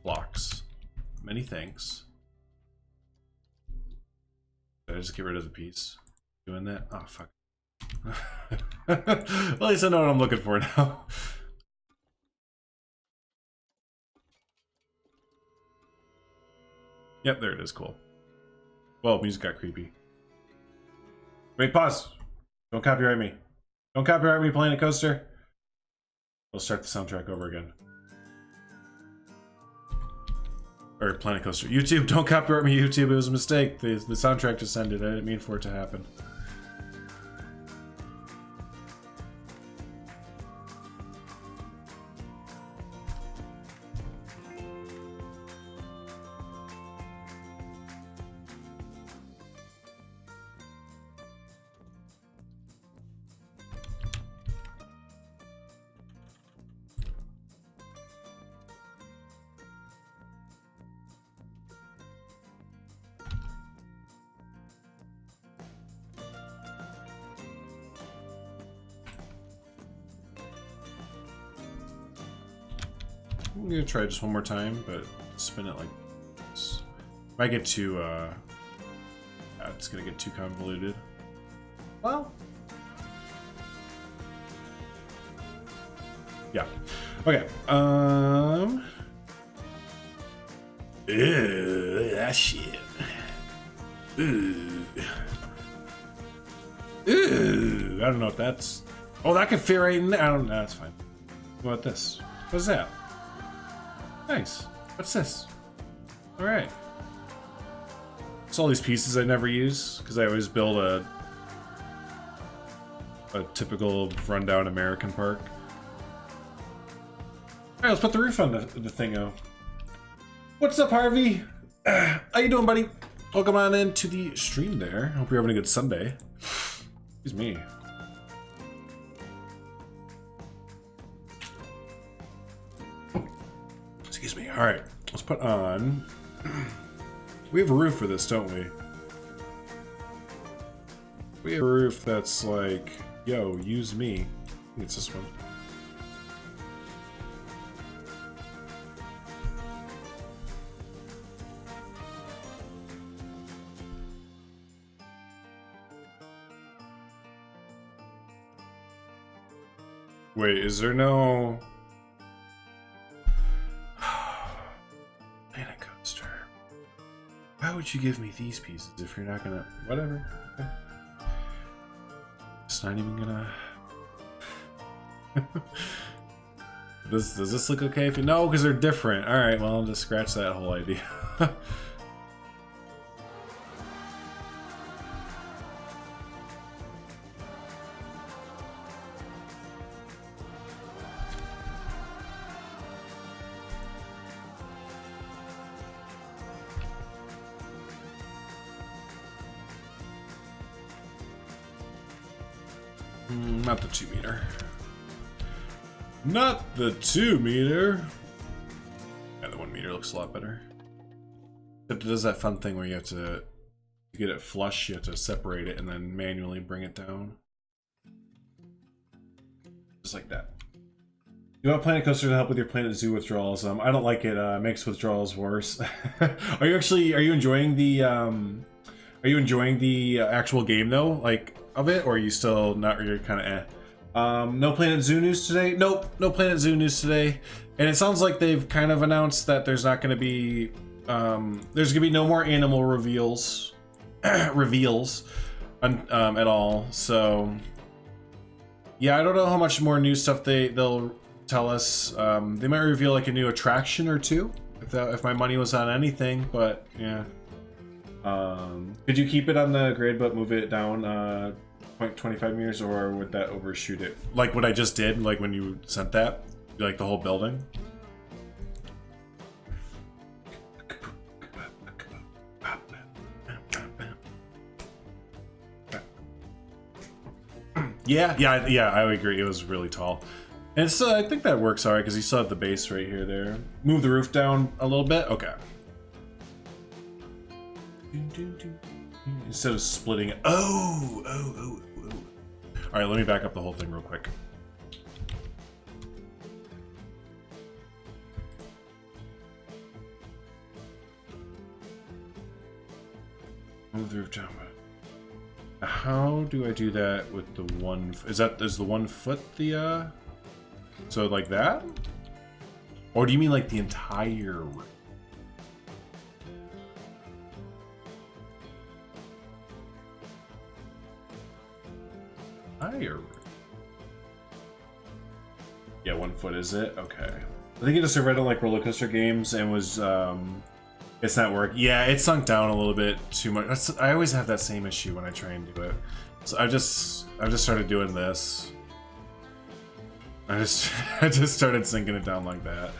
Blocks. Many thanks. Did I just get rid of the piece? Doing that? Oh, fuck. Well, at least I know what I'm looking for now. Yep, there it is, cool. Well, music got creepy. Wait, pause. Don't copyright me. Don't copyright me playing a coaster. We'll start the soundtrack over again. Or Planet Coaster. YouTube, don't copyright me, YouTube. It was a mistake. The soundtrack just ended. I didn't mean for it to happen. I'm gonna try just one more time, but spin it like this. If I get too, it's gonna get too convoluted. Well, yeah. Okay. Ew, that shit. Ew. Ew. I don't know what that's. Oh, that could fit right in there. I don't know. That's fine. What about this? What's that? Nice. What's this? All right. It's all these pieces I never use because I always build a typical rundown American park. All right, let's put the roof on the thingo. What's up, Harvey? How you doing, buddy? Welcome on into the stream there. Hope you're having a good Sunday. Excuse me. Excuse me. All right, let's put on. We have a roof for this, don't we? We have a roof that's like, yo, use me. I think it's this one. Wait, is there no... Planet Coaster. Why would you give me these pieces if you're not gonna... Whatever. Okay. It's not even gonna... Does this look okay? If you... No, because they're different. Alright, well, I'll just scratch that whole idea. Not the 2 meter. Not the 2 meter. Yeah, the 1 meter looks a lot better. Except it does that fun thing where you have to get it flush, you have to separate it and then manually bring it down. Just like that. You want Planet Coaster to help with your Planet Zoo withdrawals? I don't like it. It makes withdrawals worse. Are you enjoying the actual game though? Like, of it, or are you still not really kind of eh? No Planet Zoo news today? Nope, no Planet Zoo news today. And it sounds like they've kind of announced that there's not going to be there's going to be no more animal reveals at all. So yeah, I don't know how much more new stuff they'll tell us. They might reveal like a new attraction or two if my money was on anything, but yeah. Could you keep it on the grid but move it down 0.25 meters, or would that overshoot it? Like what I just did, like when you sent that, like the whole building? Yeah, I would agree. It was really tall. And it's, I think that works alright because you still have the base right here there. Move the roof down a little bit? Okay. Instead of splitting it. Oh. All right, let me back up the whole thing real quick. Move the roof down. How do I do that with the one? Is the 1 foot the so like that? Or do you mean like the entire roof? Higher. Yeah, 1 foot is it? Okay. I think it just read on like roller coaster games and was it's not working. Yeah, it sunk down a little bit too much. I always have that same issue when I try and do it. So I've just started doing this. I just started sinking it down like that.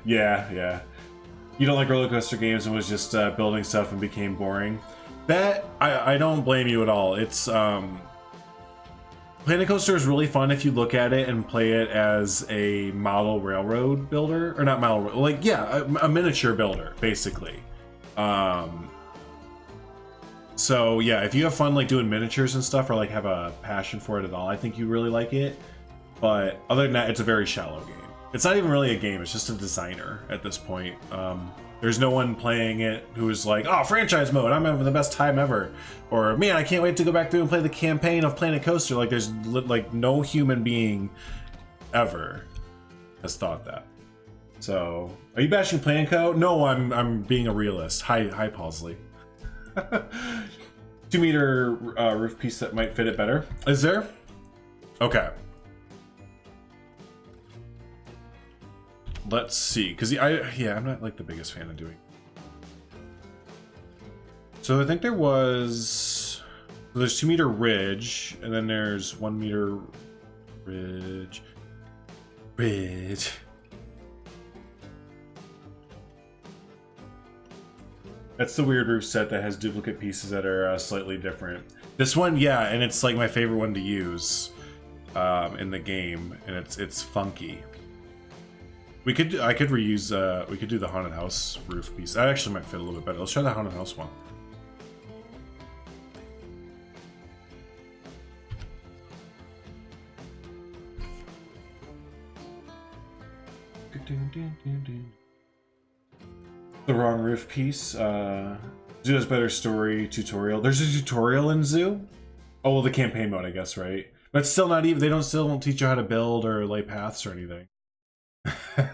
Yeah. You don't like roller coaster games and was just building stuff and became boring. That I don't blame you at all. It's Planet Coaster is really fun if you look at it and play it as a model railroad builder, or not model, like yeah, a miniature builder basically. So yeah, if you have fun like doing miniatures and stuff, or like have a passion for it at all, I think you really like it. But other than that, it's a very shallow game. It's not even really a game, it's just a designer at this point. There's no one playing it who's like, oh, franchise mode, I'm having the best time ever. Or, man, I can't wait to go back through and play the campaign of Planet Coaster. Like, there's like no human being ever has thought that. So, are you bashing Planet Co? No, I'm being a realist. Hi, Pausley. 2 meter roof piece that might fit it better. Is there? Okay. Let's see, because I'm not like the biggest fan of doing. So I think there's 2 meter ridge, and then there's 1 meter ridge. That's the weird roof set that has duplicate pieces that are slightly different. This one, yeah, and it's like my favorite one to use in the game, and it's funky. I could reuse, we could do the haunted house roof piece. That actually might fit a little bit better. Let's try the haunted house one. The wrong roof piece. Zoo has better story tutorial. There's a tutorial in Zoo? Oh, well, the campaign mode, I guess, right? But it's still not even, they still don't teach you how to build or lay paths or anything. You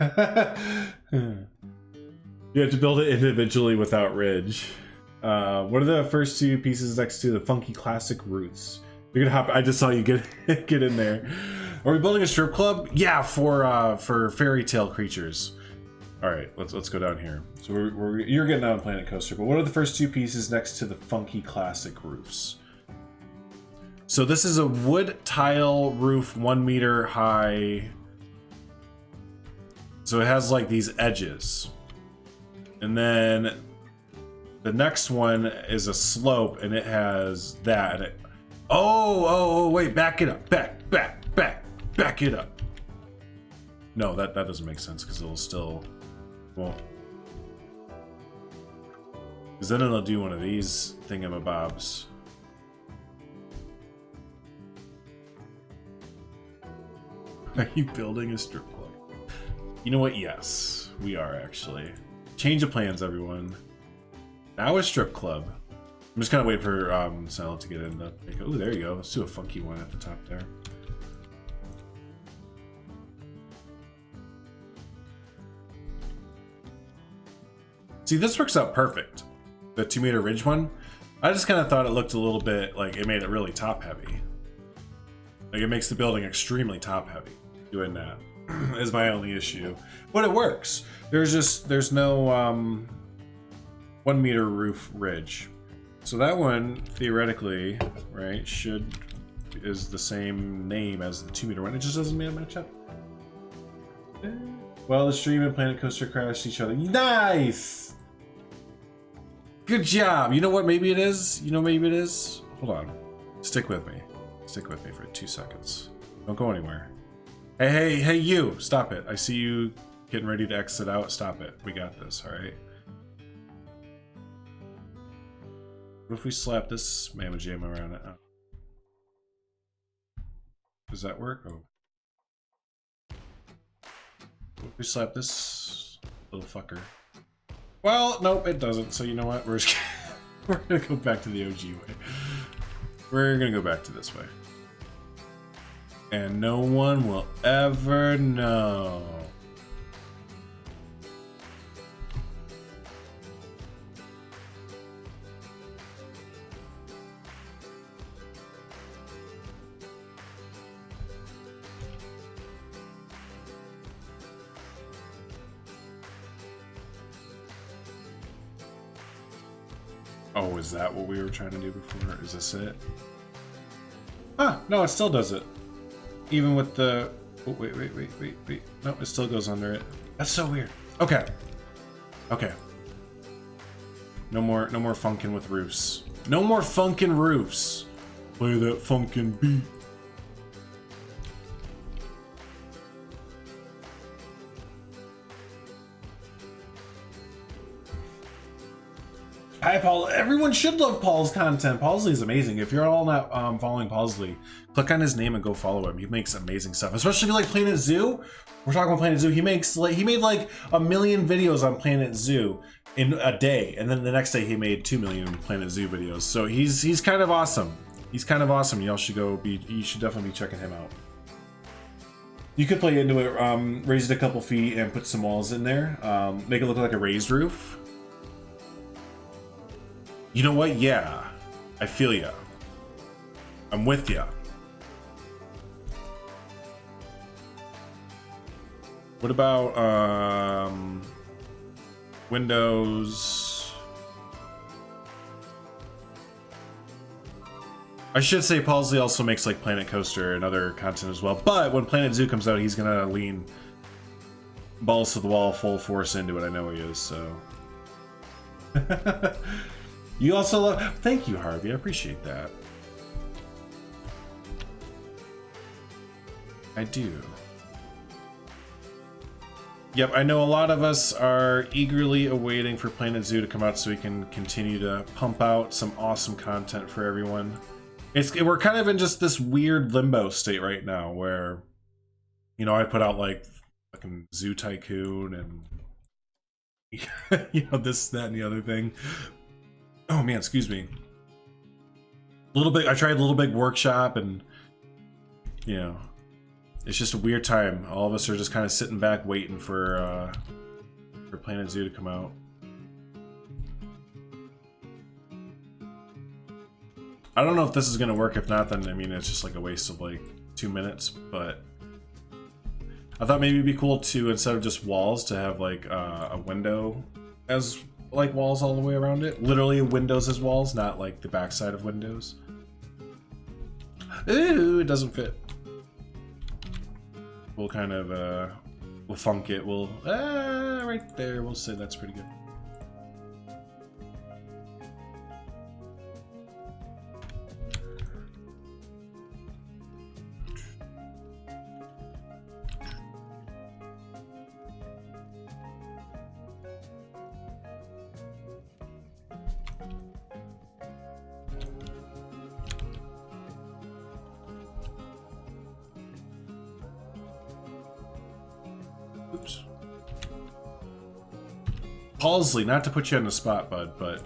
have to build it individually without ridge. What are the first 2 pieces next to the funky classic roots? You're gonna hop. I just saw you get in there. Are we building a strip club? Yeah, for fairy tale creatures. All right, let's go down here. So you're getting out on Planet Coaster, but what are the first 2 pieces next to the funky classic roofs? So this is a wood tile roof, 1 meter high. So it has like these edges. And then the next one is a slope and it has that. And oh, wait, back it up. Back it up. No, that doesn't make sense because it'll still won't. Because then it'll do one of these thingamabobs. Are you building a strip club? You know what? Yes, we are actually. Change of plans, everyone. Now a strip club. I'm just kind of waiting for Silent to get in. Oh, there you go. Let's do a funky one at the top there. See, this works out perfect. The 2 meter ridge one. I just kind of thought it looked a little bit like it made it really top heavy. Like it makes the building extremely top heavy. Doing that is my only issue, but it works. There's no 1 meter roof ridge, so that one theoretically, right, is the same name as the 2 meter one. It just doesn't match up. Well, the stream and Planet Coaster crashed each other. Nice. Good job. You know what? Maybe it is. Maybe it is. Hold on. Stick with me. Stick with me for 2 seconds. Don't go anywhere. Hey, you! Stop it. I see you getting ready to exit out. Stop it. We got this, alright? What if we slap this mamma jamma around it? Oh. Does that work? Oh. What if we slap this little fucker? Well, nope, it doesn't. So you know what? We're gonna go back to the OG way. We're gonna go back to this way. And no one will ever know. Oh, is that what we were trying to do before? Is this it? Ah, no, it still does it. Even with the... Oh, wait. No, it still goes under it. That's so weird. Okay. Okay. No more funkin' with roofs. No more funkin' roofs. Play that funkin' beat. Hi, Paul. Everyone should love Paul's content. Paulsley is amazing. If you're all not following Paulsley, click on his name and go follow him. He makes amazing stuff, especially if you like Planet Zoo. We're talking about Planet Zoo. He made like 1 million videos on Planet Zoo in a day, and then the next day he made 2 million Planet Zoo videos. So he's kind of awesome. He's kind of awesome. Y'all should you should definitely be checking him out. You could play into it, raise it a couple feet and put some walls in there. Make it look like a raised roof. You know what? Yeah, I feel ya. I'm with ya. What about Windows? I should say Paulsley also makes like Planet Coaster and other content as well. But when Planet Zoo comes out, he's gonna lean balls to the wall, full force into it. I know he is. So. You also love... Thank you, Harvey. I appreciate that. I do. Yep, I know a lot of us are eagerly awaiting for Planet Zoo to come out so we can continue to pump out some awesome content for everyone. We're kind of in just this weird limbo state right now where, you know, I put out like fucking Zoo Tycoon and, you know, this, that, and the other thing. Oh man, excuse me. I tried Little Big Workshop and, you know, it's just a weird time. All of us are just kind of sitting back waiting for Planet Zoo to come out. I don't know if this is gonna work. If not, then I mean it's just like a waste of like 2 minutes, but I thought maybe it'd be cool to, instead of just walls, to have like a window as like walls all the way around it. Literally windows as walls, not like the backside of windows. Ooh, it doesn't fit. We'll kind of we'll funk it. We'll right there. We'll say that's pretty good. Oops. Paulsley, not to put you on the spot, bud, but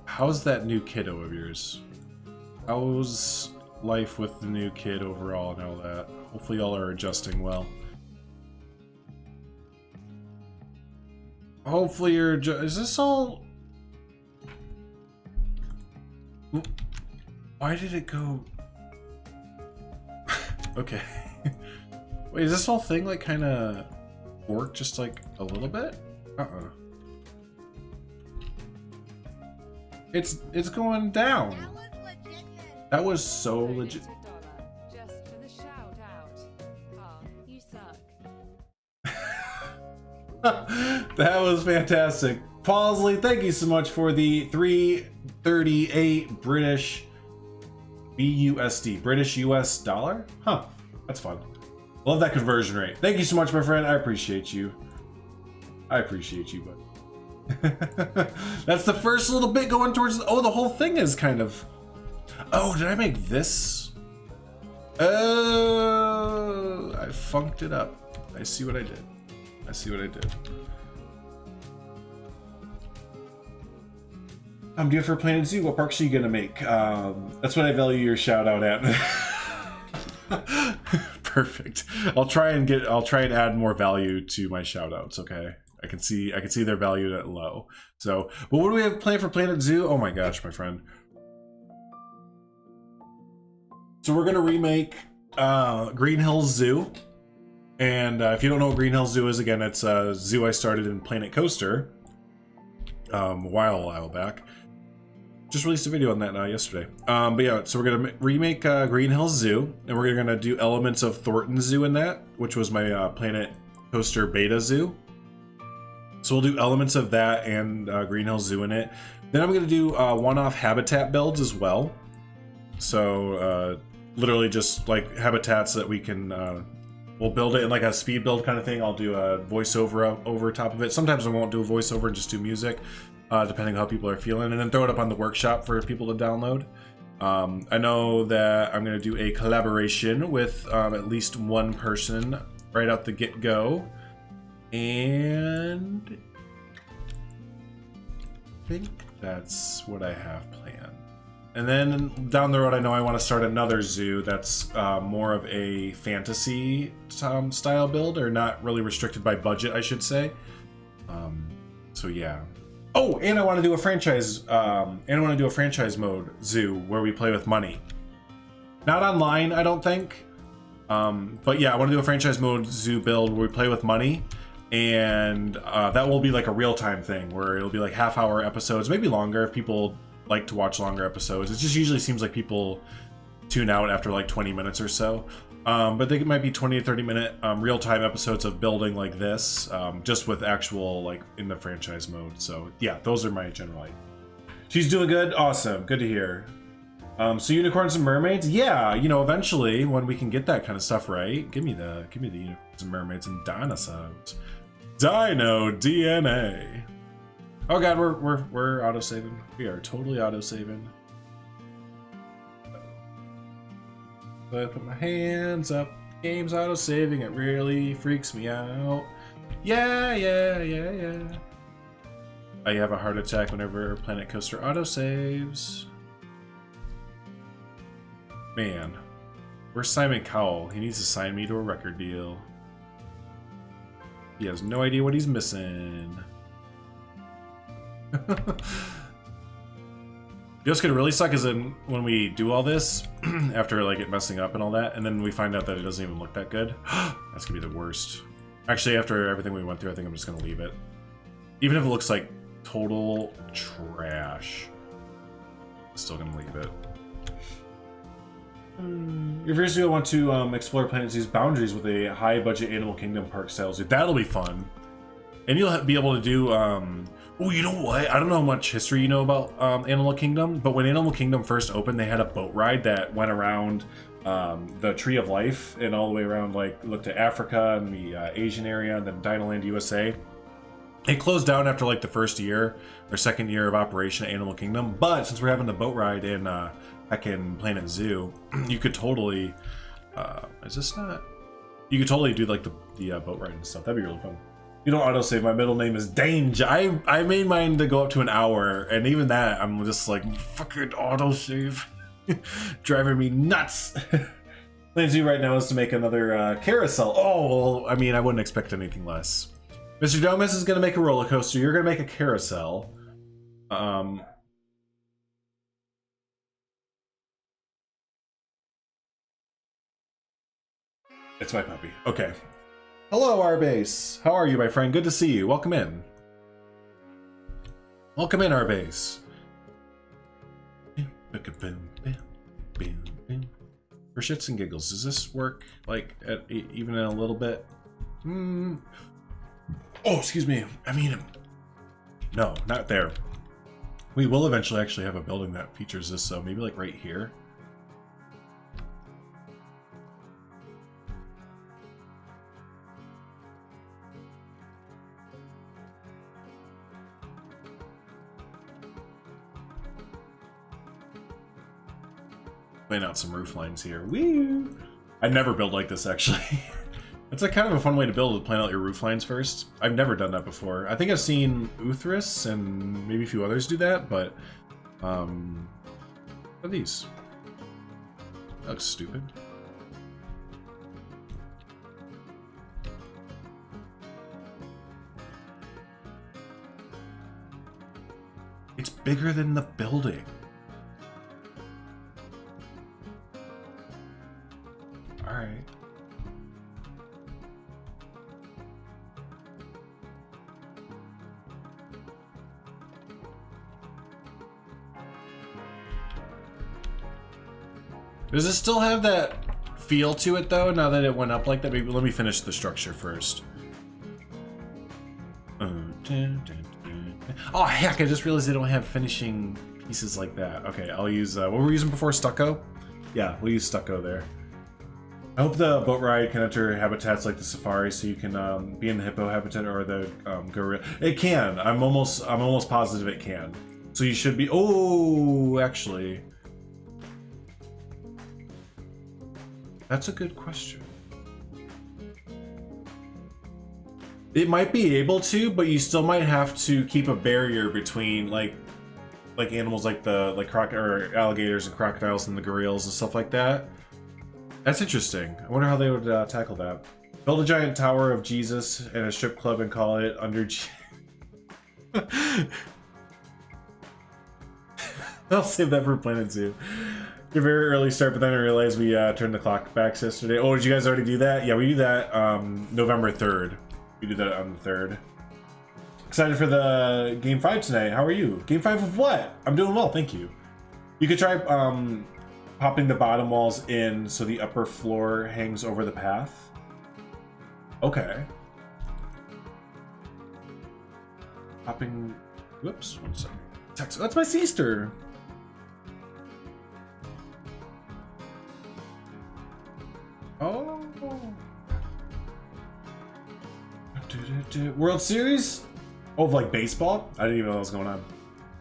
how's that new kiddo of yours? How's life with the new kid overall and all that? Hopefully y'all are adjusting well. Hopefully you're is this all... Why did it go... Okay. Wait, is this whole thing like kind of work just like a little bit? It's going down. That was so legit. Just for the shout out. Carl, you suck. That was fantastic. Paulsley, thank you so much for the 338 British BUSD. British US dollar? Huh. That's fun. Love that conversion rate. Thank you so much, my friend. I appreciate you. I appreciate you, bud. That's the first little bit going towards... Oh, the whole thing is kind of... Oh, did I make this? Oh, I funked it up. I see what I did. I see what I did. I'm due for Planet Zoo. What parks are you gonna make? That's what I value your shout out at. Perfect. I'll try and add more value to my shout outs, okay? I can see they're valued at low. So, but what do we have planned for Planet Zoo? Oh my gosh, my friend. So we're gonna remake Green Hills Zoo. And if you don't know what Green Hills Zoo is, again, it's a zoo I started in Planet Coaster a while back. just released a video on that yesterday. But yeah, so we're gonna remake Green Hills Zoo, and we're gonna do elements of Thornton Zoo in that, which was my Planet Coaster Beta Zoo. So we'll do elements of that and Green Hills Zoo in it. Then I'm gonna do one-off habitat builds as well. So literally just like habitats that we can. We'll build it in like a speed build kind of thing. I'll do a voiceover over top of it. Sometimes I won't do a voiceover and just do music, depending on how people are feeling, and then throw it up on the workshop for people to download. I know that I'm going to do a collaboration with at least one person right out the get-go, and I think that's what I have planned. And then down the road, I know I want to start another zoo that's more of a fantasy style build, or not really restricted by budget, I should say. So yeah. Oh, and I want to do a franchise. Mode zoo where we play with money. Not online, I don't think. But yeah, I want to do a franchise mode zoo build where we play with money, and that will be like a real-time thing where it'll be like half-hour episodes, maybe longer if people like to watch longer episodes. It just usually seems like people tune out after like 20 minutes or so. But they might be 20 to 30 minute real-time episodes of building like this, just with actual like in the franchise mode. So yeah, those are my general ideas. She's doing good. Awesome. Good to hear. So unicorns and mermaids. Yeah, you know, eventually when we can get that kind of stuff right, give me the unicorns and mermaids and dinosaurs. Dino DNA. Oh god, we're auto-saving. We are totally auto-saving. So I put my hands up. Game's auto-saving. It really freaks me out. Yeah. I have a heart attack whenever Planet Coaster auto-saves. Man. Where's Simon Cowell? He needs to sign me to a record deal. He has no idea what he's missing. You know what's gonna really suck is when we do all this after like it messing up and all that, and then we find out that it doesn't even look that good. That's gonna be the worst. Actually, after everything we went through, I think I'm just gonna leave it, even if it looks like total trash. I'm still gonna leave it. If you're still want to explore Planet Zoo's boundaries with a high-budget Animal Kingdom park style zoo, that'll be fun, and you'll be able to do. Oh, you know what? I don't know how much history you know about Animal Kingdom, but when Animal Kingdom first opened, they had a boat ride that went around the Tree of Life and all the way around, like, looked at Africa and the Asian area, and then Dinoland USA. It closed down after, like, the first year or second year of operation at Animal Kingdom, but since we're having the boat ride in back in Planet Zoo, you could totally... is this not... You could totally do, like, the boat ride and stuff. That'd be really fun. You don't autosave. My middle name is Danger. I made mine to go up to an hour, and even that, I'm just like, fucking autosave. Driving me nuts. Plan to do right now is to make another carousel. Oh, well, I mean, I wouldn't expect anything less. Mr. Domus is going to make a roller coaster. You're going to make a carousel. It's my puppy. Okay. Hello, Arbase. How are you, my friend? Good to see you. Welcome in. Welcome in, Arbase. For shits and giggles, does this work, like, even in a little bit? Oh, excuse me. I mean, no, not there. We will eventually actually have a building that features this, so maybe, like, right here. Laying out some roof lines here. Woo! I'd never build like this, actually. It's a kind of a fun way to build, to plan out your roof lines first. I've never done that before. I think I've seen Uthris and maybe a few others do that, but what are these? That looks stupid. It's bigger than the building. Alright. Does it still have that feel to it though, now that it went up like that? Maybe let me finish the structure first. Oh heck, I just realized they don't have finishing pieces like that. Okay, I'll use, what were we using before, stucco? Yeah, we'll use stucco there. I hope the boat ride can enter habitats like the safari, so you can be in the hippo habitat or the gorilla. It can. I'm almost positive it can. So you should be. Oh, actually, that's a good question. It might be able to, but you still might have to keep a barrier between like animals like or alligators and crocodiles and the gorillas and stuff like that. That's interesting. I wonder how they would tackle that. Build a giant tower of Jesus and a strip club and call it under I'll save that for Planet Zoo. Your very early start, but then I realized we turned the clock back yesterday. Oh, did you guys already do that? Yeah, we do that November 3rd. We do that on the 3rd. Excited for the Game 5 tonight. How are you? Game 5 of what? I'm doing well, thank you. You could try popping the bottom walls in so the upper floor hangs over the path. Okay. Popping. Whoops. One second. Text. That's my sister. Oh. World Series? Oh, like baseball? I didn't even know what was going on.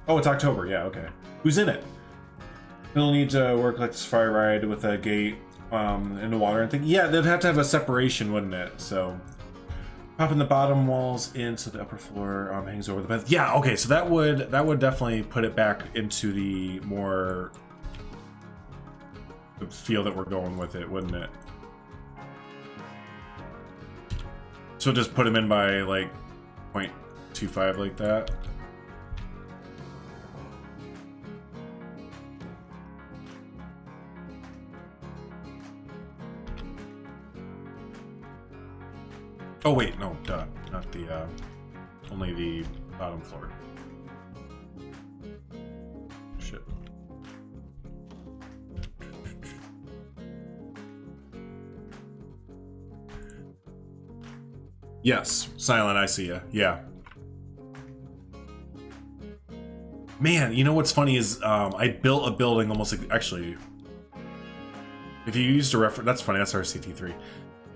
Oh, it's October. Yeah, okay. Who's in it? They'll need to work like this fire ride with a gate in the water and thing. Yeah, they'd have to have a separation, wouldn't it? So popping the bottom walls in so the upper floor hangs over the path. Yeah, okay, so that would definitely put it back into the more the feel that we're going with it, wouldn't it? So just put them in by like 0.25 like that. Oh wait, no, duh. Not the, only the bottom floor. Shit. Yes, Silent, I see ya. Yeah. Man, you know what's funny is, I built a building almost, actually, if you used a reference, that's funny, that's RCT3.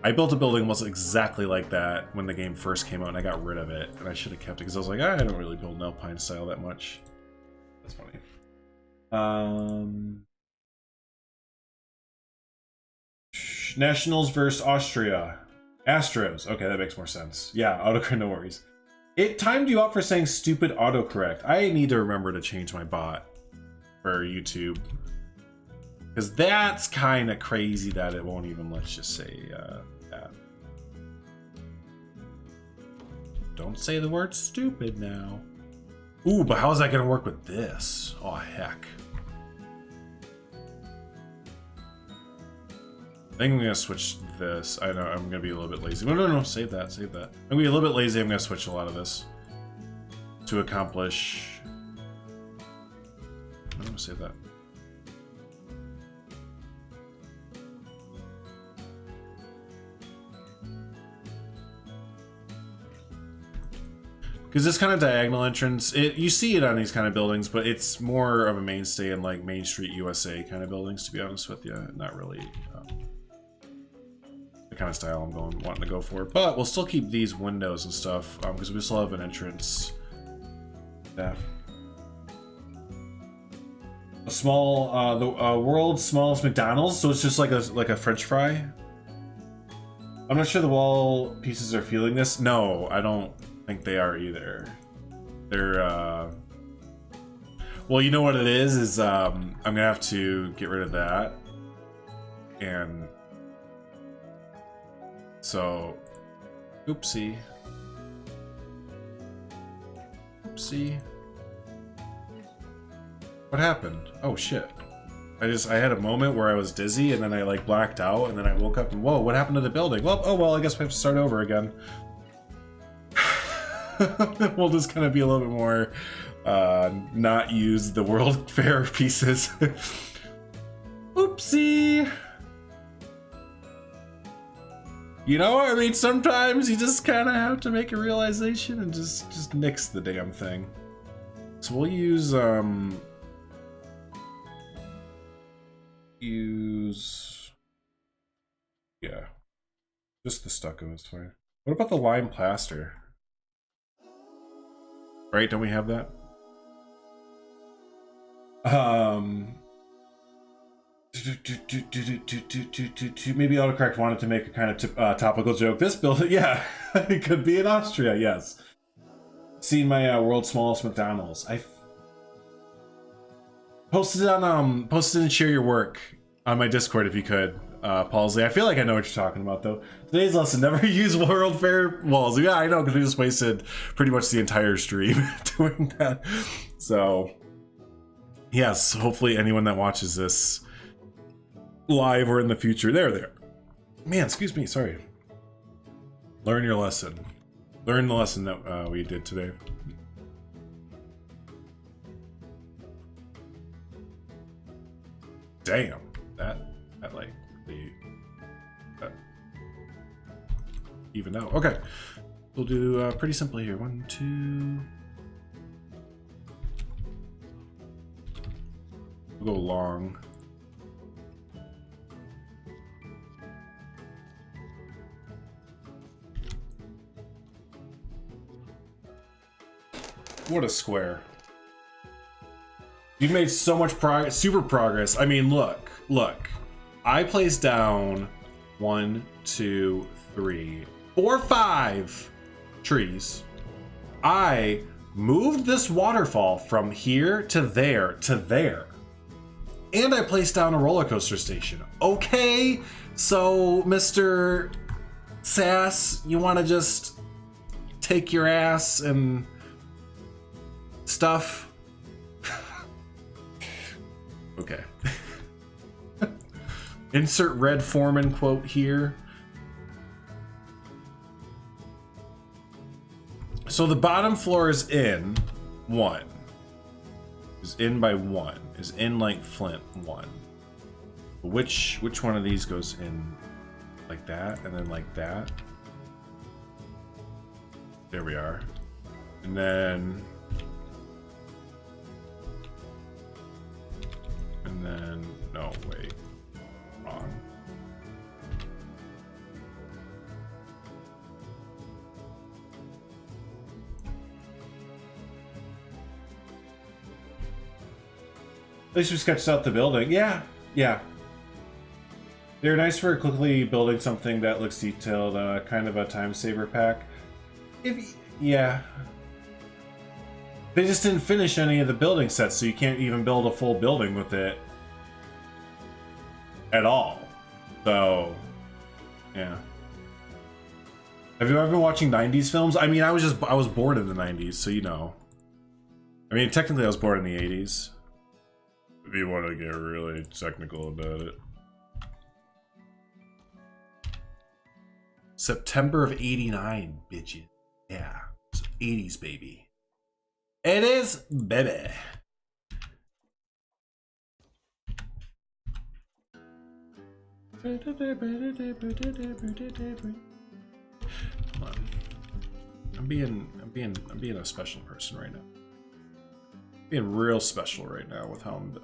I built a building almost exactly like that when the game first came out, and I got rid of it, and I should have kept it because I was like, I don't really build an Alpine style that much. That's funny. Nationals versus Austria. Astros. Okay, that makes more sense. Yeah, autocorrect, no worries. It timed you out for saying stupid autocorrect. I need to remember to change my bot for YouTube. Because that's kind of crazy that it won't even, let's just say, that. Don't say the word stupid now. Ooh, but how's that going to work with this? Oh, heck. I think I'm going to switch this. I know, I'm going to be a little bit lazy. No, save that, save that. I'm going to be a little bit lazy. I'm going to switch a lot of this to accomplish... I'm going to save that. Because this kind of diagonal entrance, you see it on these kind of buildings, but it's more of a mainstay in like Main Street USA kind of buildings, to be honest with you. Not really the kind of style I'm wanting to go for. But we'll still keep these windows and stuff, because we still have an entrance. Yeah. A small, the world's smallest McDonald's, so it's just like a French fry. I'm not sure the wall pieces are feeling this. No, I don't think they are either. They're well, you know what it is I'm gonna have to get rid of that, and so oopsie what happened? Oh shit, I had a moment where I was dizzy and then I like blacked out and then I woke up and whoa, what happened to the building? Well, oh well, I guess we have to start over again. We'll just kind of be a little bit more not use the World Fair pieces. Oop. Whoopsie. You know, I mean, sometimes you just kind of have to make a realization and just nix the damn thing. So we'll use yeah, just the stucco is fine. What about the lime plaster? Right, don't we have that? Maybe autocorrect wanted to make a kind of topical joke. This building, yeah, it could be in Austria, yes. Seen my world's smallest McDonald's. I posted it on posted and share your work on my Discord if you could, Paulsley. I feel like I know what you're talking about though. Today's lesson: never use World Fair walls. Yeah, I know, because we just wasted pretty much the entire stream doing that. So yes, hopefully anyone that watches this live or in the future, there. Man, excuse me, sorry. Learn your lesson. Learn the lesson that we did today. Damn, that like the even out. Okay, we'll do pretty simply here. 1, 2. We'll go long. What a square. You've made so much progress, super progress. I mean, look. I placed down 1, 2, 3, 4, 5 trees. I moved this waterfall from here to there to there. And I placed down a roller coaster station. Okay, so Mr. Sass, you want to just take your ass and stuff? Okay. Insert Red Foreman quote here. So the bottom floor is in 1. Is in by 1. Is in like Flint 1. Which one of these goes in like that and then like that? There we are. And then no, wait, wrong. At least we sketched out the building. Yeah. They're nice for quickly building something that looks detailed, kind of a time saver pack. Yeah. They just didn't finish any of the building sets, so you can't even build a full building with it at all. So, yeah. Have you ever been watching 90s films? I mean, I was born in the 90s, so you know. I mean, technically I was born in the 80s. If you want to get really technical about it. September of 89, bitches. Yeah. It's 80s, baby. It is, baby. Come on. I'm being a special person right now. Being real special right now with how I'm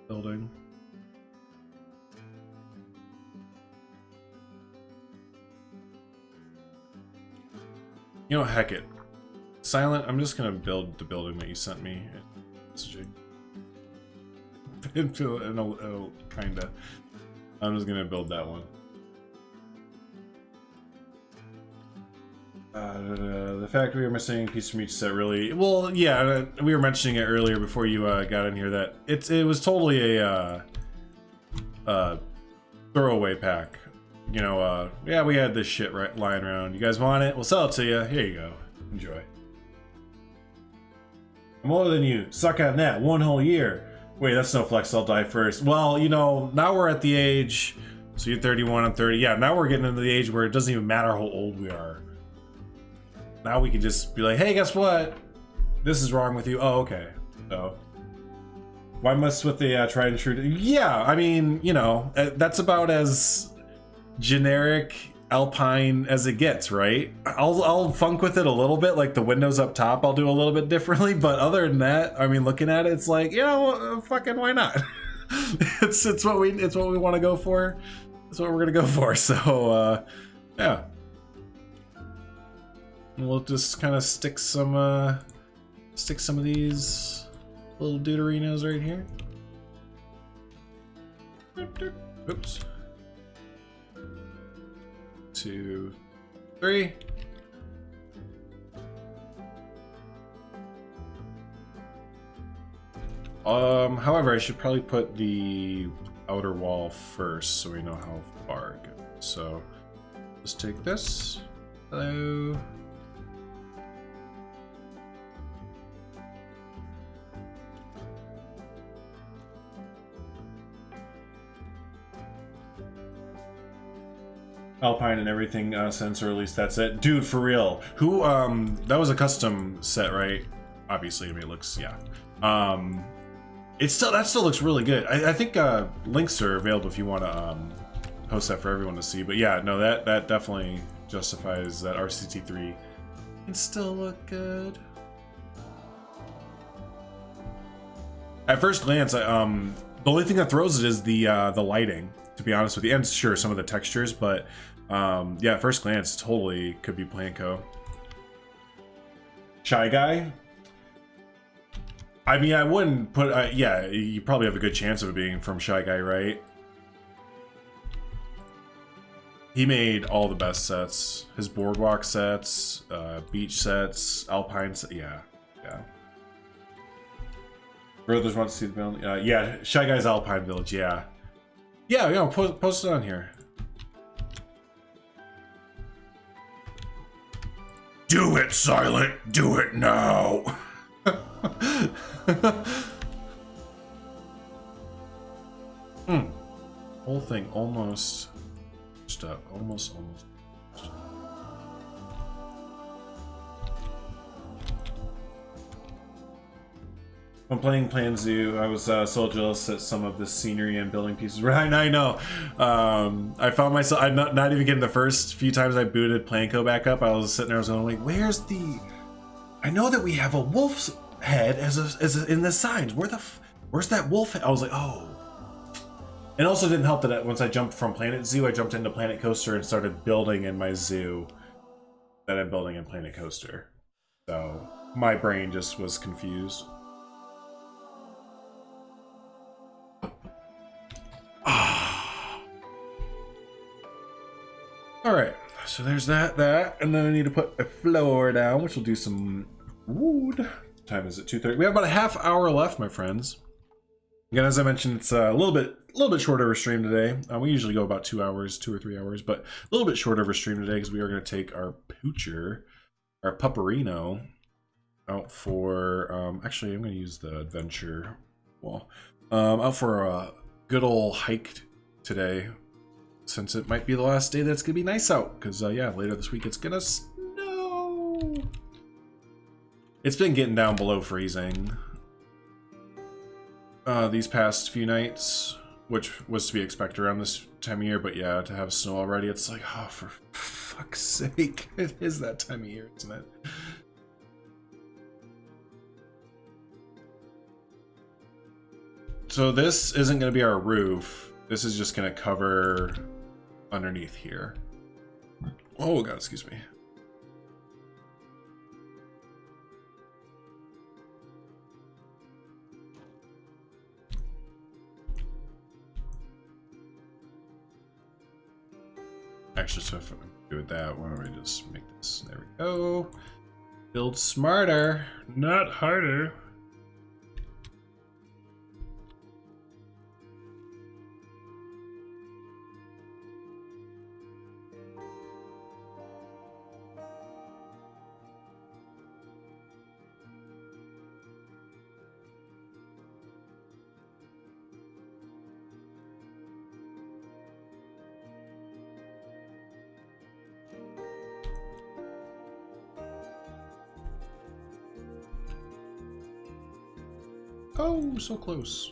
building. You know, heck it. Silent, I'm just gonna build the building that you sent me. Messaging. Kinda. I'm just gonna build that one. The fact we were missing a piece from each set really... Well, yeah, we were mentioning it earlier before you got in here that it was totally a throwaway pack. You know, yeah, we had this shit lying around. You guys want it? We'll sell it to you. Here you go. Enjoy. I'm older than you. Suck on that. 1 whole year. Wait, that's no flex. I'll die first. Well, you know, now we're at the age... So you're 31, I'm 30. Yeah, now we're getting into the age where it doesn't even matter how old we are. Now we can just be like, hey, guess what? This is wrong with you. Oh, okay. So... Why mess with the tried and true? Yeah, I mean, you know, that's about as generic Alpine as it gets, right? I'll funk with it a little bit, like the windows up top I'll do a little bit differently, but other than that, I mean, looking at it, it's like, you know, fucking why not? it's what we want to go for. That's what we're gonna go for. So yeah, we'll just kind of stick some of these little deuterinos right here. Oops. 2, 3. However, I should probably put the outer wall first so we know how far it goes. So let's take this. Hello. Alpine and everything since, or at least that's it. Dude, for real. Who, that was a custom set, right? Obviously, I mean, it looks, yeah. That still looks really good. I think links are available if you want to post that for everyone to see. But yeah, no, that definitely justifies that RCT3 can still look good. At first glance, the only thing that throws it is the lighting, to be honest with you, and sure, some of the textures, but yeah, at first glance, totally could be Planco. Shy Guy? I mean, I wouldn't put, yeah, you probably have a good chance of it being from Shy Guy, right? He made all the best sets. His boardwalk sets, beach sets, alpine sets, yeah. Brothers want to see the building. Yeah, Shy Guy's Alpine Village, yeah. Yeah, post it on here. Do it, Silent! Do it now! Whole thing almost up. Almost. When playing Plan Zoo, I was so jealous at some of the scenery and building pieces. Right, I know. I found myself, I'm not even getting the first few times I booted Planco back up. I was sitting there, I was going like, where's the... I know that we have a wolf's head as in the signs. Where's that wolf head? I was like, oh. And also didn't help that once I jumped from Planet Zoo, I jumped into Planet Coaster and started building in my zoo that I'm building in Planet Coaster. So my brain just was confused. Alright, so there's that, and then I need to put a floor down, which will do some wood. What time is it? 2:30. We have about a half hour left, my friends. Again, as I mentioned, it's a little bit shorter of a stream today. We usually go about 2 hours, 2 or 3 hours, but a little bit shorter of a stream today because we are going to take our poocher, our pupperino, out for, actually, I'm going to use the adventure wall, out for a good old hike today, since it might be the last day that's going to be nice out, because, yeah, later this week it's going to snow. It's been getting down below freezing these past few nights, which was to be expected around this time of year, but yeah, to have snow already, it's like, oh, for fuck's sake. It is that time of year, isn't it? So this isn't going to be our roof. This is just going to cover underneath here. Oh god, excuse me. Actually, so if I'm good with that, why don't we just make this? There we go. Build smarter, not harder. Oh, so close.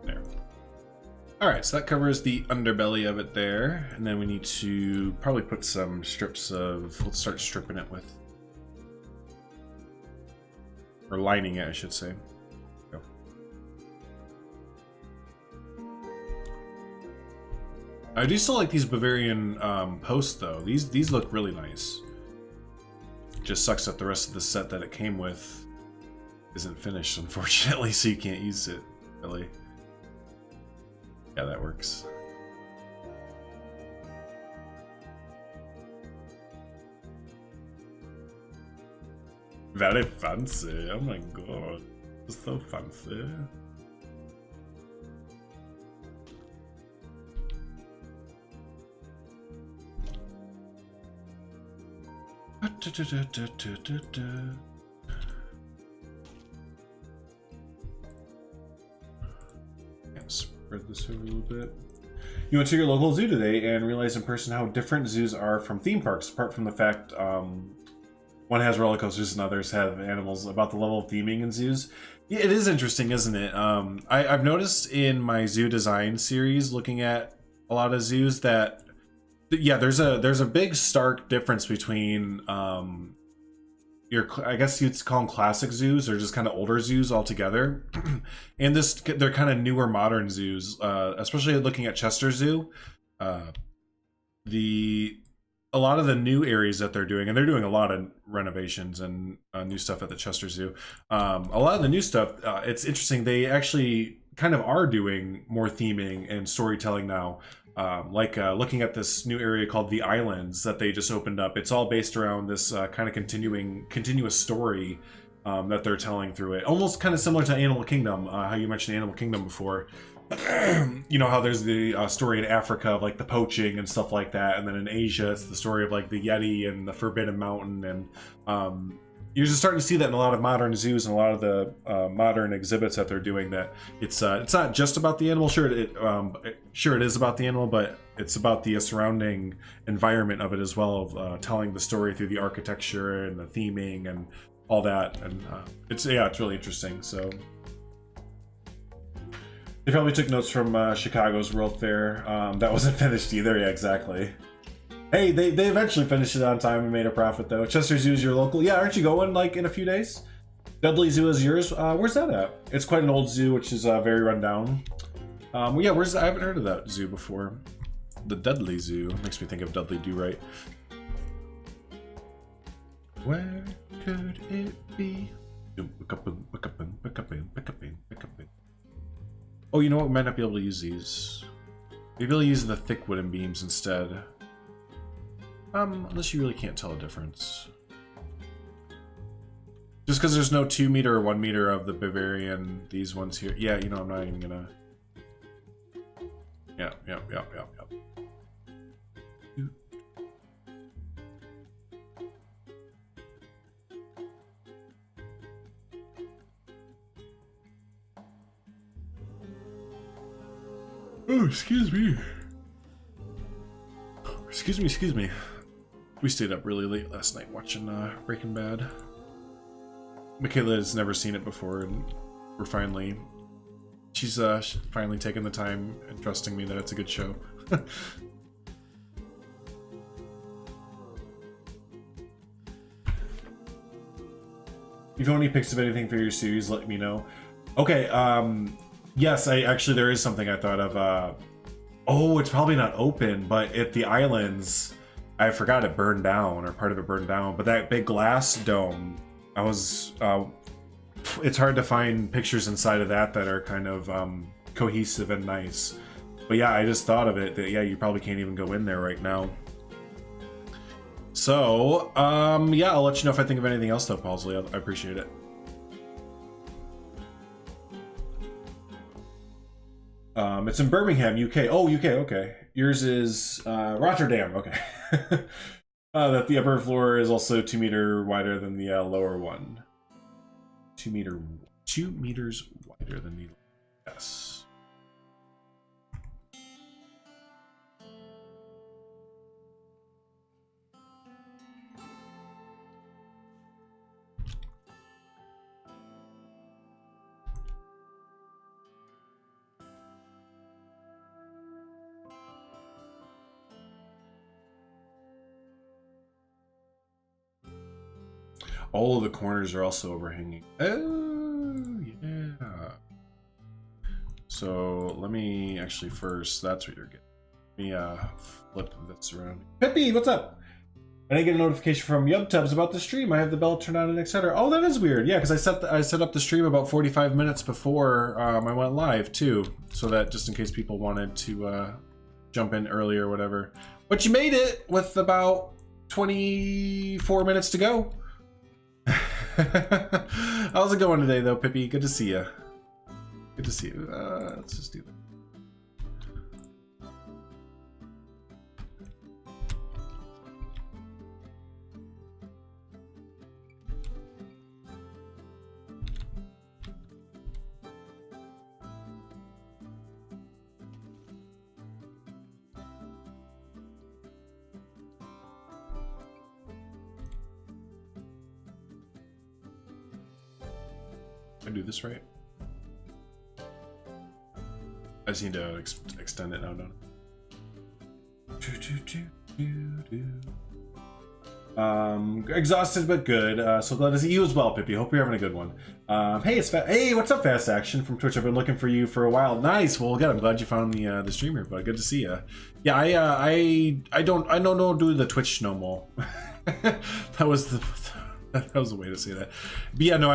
There. Alright, so that covers the underbelly of it there. And then we need to probably put some strips of... Let's start stripping it with... Or lining it, I should say. Go. I do still like these Bavarian posts, though. These look really nice. Just sucks that the rest of the set that it came with isn't finished, unfortunately, so you can't use it, really. Yeah, that works. Very fancy. Oh my god. So fancy. Spread this over a little bit. You went to your local zoo today and realized in person how different zoos are from theme parks, apart from the fact one has roller coasters and others have animals. About the level of theming in zoos. Yeah, it is interesting, isn't it? I've noticed in my zoo design series, looking at a lot of zoos, that yeah, there's a big stark difference between I guess you'd call them classic zoos or just kind of older zoos altogether, and they're kind of newer modern zoos, especially looking at Chester Zoo. A lot of the new areas that they're doing, and they're doing a lot of renovations and new stuff at the Chester Zoo. A lot of the new stuff, it's interesting. They actually kind of are doing more theming and storytelling now. Looking at this new area called the Islands that they just opened up. It's all based around this kind of continuous story that they're telling through it. Almost kind of similar to Animal Kingdom, how you mentioned Animal Kingdom before. You know how there's the story in Africa of like the poaching and stuff like that, and then in Asia it's the story of like the Yeti and the Forbidden Mountain, and you're just starting to see that in a lot of modern zoos and a lot of the modern exhibits that they're doing. That it's not just about the animal. Sure, it is about the animal, but it's about the surrounding environment of it as well, of telling the story through the architecture and the theming and all that. And it's really interesting. So they probably took notes from Chicago's World Fair. That wasn't finished either. Yeah, exactly. Hey, they eventually finished it on time and made a profit, though. Chester Zoo is your local. Yeah, aren't you going, like, in a few days? Dudley Zoo is yours. Where's that at? It's quite an old zoo, which is very run down. Yeah, I haven't heard of that zoo before. The Dudley Zoo. Makes me think of Dudley Do-Right. Where could it be? Oh, you know what? We might not be able to use these. Maybe I'll use the thick wooden beams instead. Unless you really can't tell a difference. Just because there's no 2 meter or 1 meter of the Bavarian, these ones here. Yeah, you know, I'm not even gonna. Yeah. Oh, excuse me. Excuse me. We stayed up really late last night watching Breaking Bad. Michaela has never seen it before, and she's finally taken the time and trusting me that it's a good show. If you want any pics of anything for your series, let me know. Okay, yes, there is something I thought of. Oh, it's probably not open, but at the Islands, I forgot it burned down, or part of it burned down, but that big glass dome, it's hard to find pictures inside of that are kind of cohesive and nice. But yeah, I just thought of it, that yeah, you probably can't even go in there right now. So, yeah, I'll let you know if I think of anything else though, Paulsley. I appreciate it. It's in Birmingham, UK. Oh, UK, okay. Yours is Rotterdam, okay. That the upper floor is also 2 meter wider than the lower one. 2 meters wider than the... Yes. All of the corners are also overhanging. Oh, yeah. So let me actually first, that's what you're getting. Let me flip this around. Pippi, what's up? I didn't get a notification from YubTubs about the stream. I have the bell turned on and etc. Oh, that is weird. Yeah, because I set up the stream about 45 minutes before I went live too, so that just in case people wanted to jump in early or whatever. But you made it with about 24 minutes to go. How's it going today, though, Pippi? Good to see you. Good to see you. Let's just do that. I do this right? I just need to extend it now, don't I? Exhausted but good. So glad to see you as well, Pippi. Hope you're having a good one. Hey, hey, what's up, Fast Action from Twitch? I've been looking for you for a while. Nice. Well, good. I'm glad you found the streamer, but good to see you. Yeah, I don't do the Twitch no more. That was the way to say that. But yeah, no,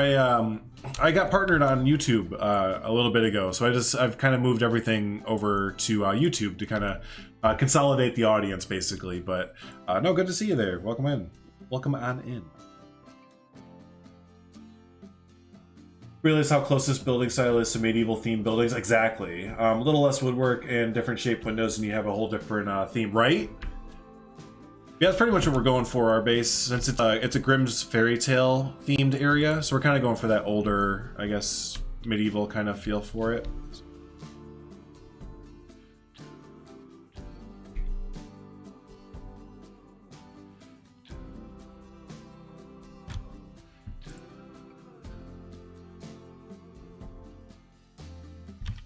I got partnered on YouTube a little bit ago, so I've kind of moved everything over to YouTube to kind of consolidate the audience, basically. But no, good to see you there. Welcome in. Welcome on in. Realize how close this building style is to medieval themed buildings. Exactly. A little less woodwork and different shaped windows, and you have a whole different theme, right? Yeah, that's pretty much what we're going for our base, since it's a Grimm's fairy tale themed area, so we're kind of going for that older, I guess, medieval kind of feel for it.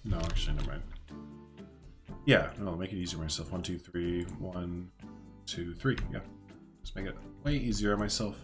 No, actually, never mind. Yeah, no, I'll make it easier myself. 1, 2, 3, 1, 2, 3. Yeah, just make it way easier on myself.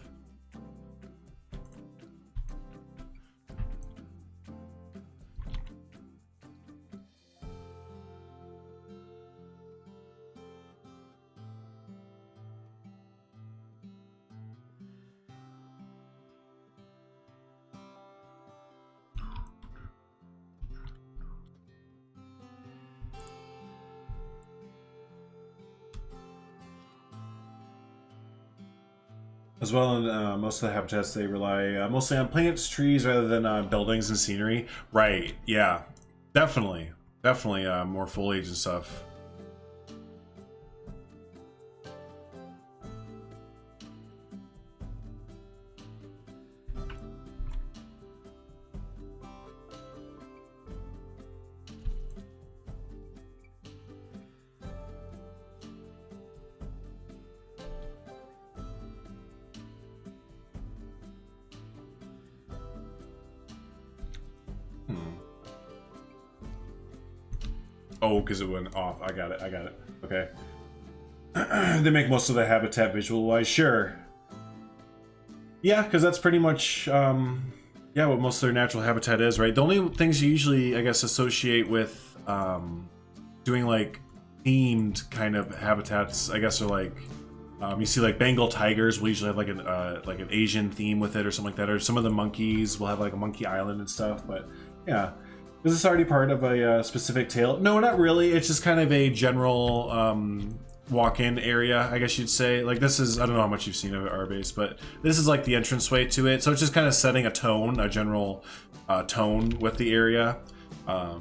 As well, in most of the habitats, they rely mostly on plants, trees, rather than buildings and scenery. Right, yeah. Definitely. Definitely more foliage and stuff. Oh, because it went off. I got it. Okay. They make most of the habitat visual-wise. Sure. Yeah, because that's pretty much, yeah, what most of their natural habitat is, right? The only things you usually, I guess, associate with doing, like, themed kind of habitats, I guess, are, like, you see, like, Bengal tigers will usually have, like, an Asian theme with it or something like that. Or some of the monkeys will have, like, a monkey island and stuff. But, yeah. Is this already part of a specific tale? No, not really. It's just kind of a general walk-in area, I guess you'd say. Like, this is, I don't know how much you've seen of our base, but this is like the entranceway to it. So it's just kind of setting a tone, a general tone with the area. I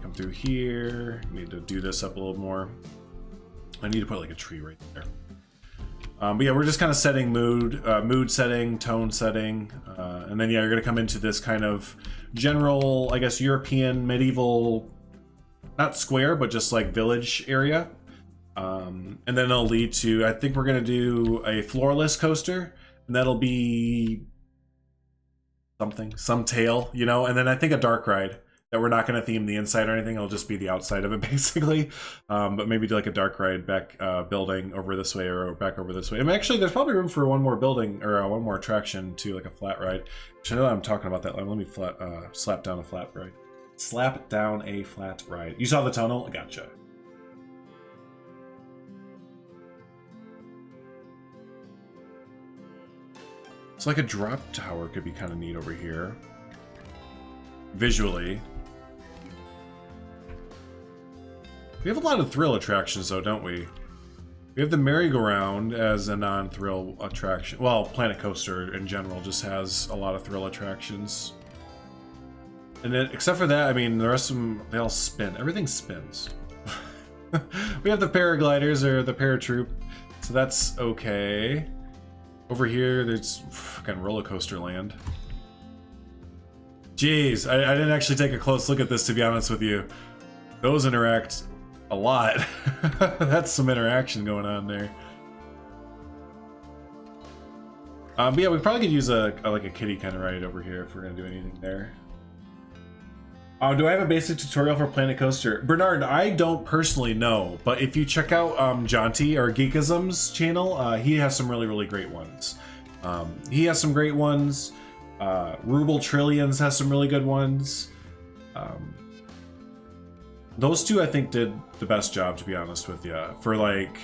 come through here. Need to do this up a little more. I need to put like a tree right there. But yeah, we're just kind of setting mood setting, tone setting, and then yeah, you're gonna come into this kind of general, I guess, European medieval, not square, but just like village area. And then it'll lead to, I think we're gonna do a floorless coaster, and that'll be something, some tail, you know, and then I think a dark ride. that we're not going to theme the inside or anything. It'll just be the outside of it basically. But maybe do like a dark ride back building over this way or back over this way. I mean, actually, there's probably room for one more building or one more attraction to like a flat ride. Actually, now that I'm talking about that, let me slap down a flat ride. Slap down a flat ride. You saw the tunnel? Gotcha. It's like a drop tower could be kind of neat over here. Visually. We have a lot of thrill attractions though, don't we? We have the merry-go-round as a non-thrill attraction. Well, Planet Coaster in general just has a lot of thrill attractions. And then, except for that, I mean, the rest of them, they all spin. Everything spins. We have the paragliders or the paratroop, so that's okay. Over here, there's fucking roller coaster land. Jeez, I didn't actually take a close look at this, to be honest with you. Those interact a lot. That's some interaction going on there. But yeah, we probably could use like a kiddie kind of ride over here if we're gonna do anything there. Do I have a basic tutorial for Planet Coaster? Bernard, I don't personally know, but if you check out Jonty or Geekism's channel, he has some really great ones. He has some great ones. Ruble Trillions has some really good ones. Those two I think did the best job, to be honest with you, for like,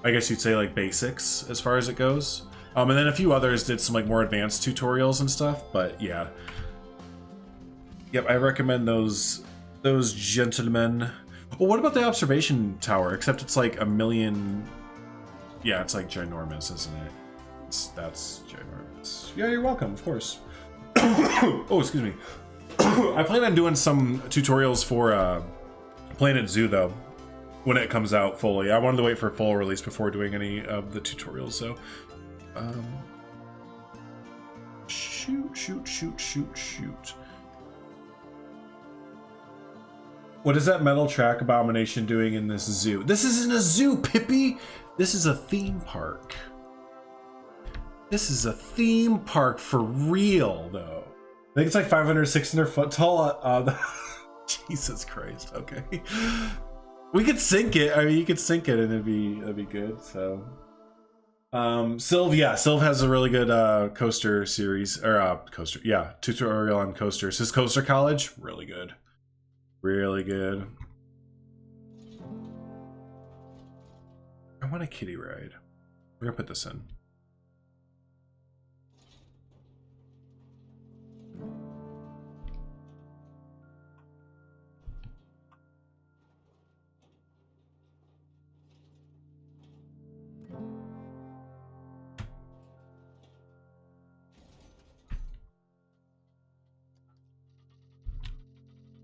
I guess you'd say like basics as far as it goes. And then a few others did some like more advanced tutorials and stuff, but yeah. Yep, I recommend those gentlemen. Well, what about the observation tower? Except it's like a million. Yeah, it's like ginormous, isn't it? That's ginormous. Yeah, you're welcome, of course. Oh, excuse me. I plan on doing some tutorials for Planet Zoo though, when it comes out fully. I wanted to wait for full release before doing any of the tutorials. So, shoot. What is that metal track abomination doing in this zoo? This isn't a zoo, Pippi! This is a theme park. This is a theme park for real, though. I think it's like 500, 600 foot tall. Jesus Christ, okay. We could sink it. I mean, you could sink it and it'd be good, so. Sylv has a really good coaster series, or tutorial on coasters. His Coaster College, really good. Really good. I want a kiddie ride. We're gonna put this in.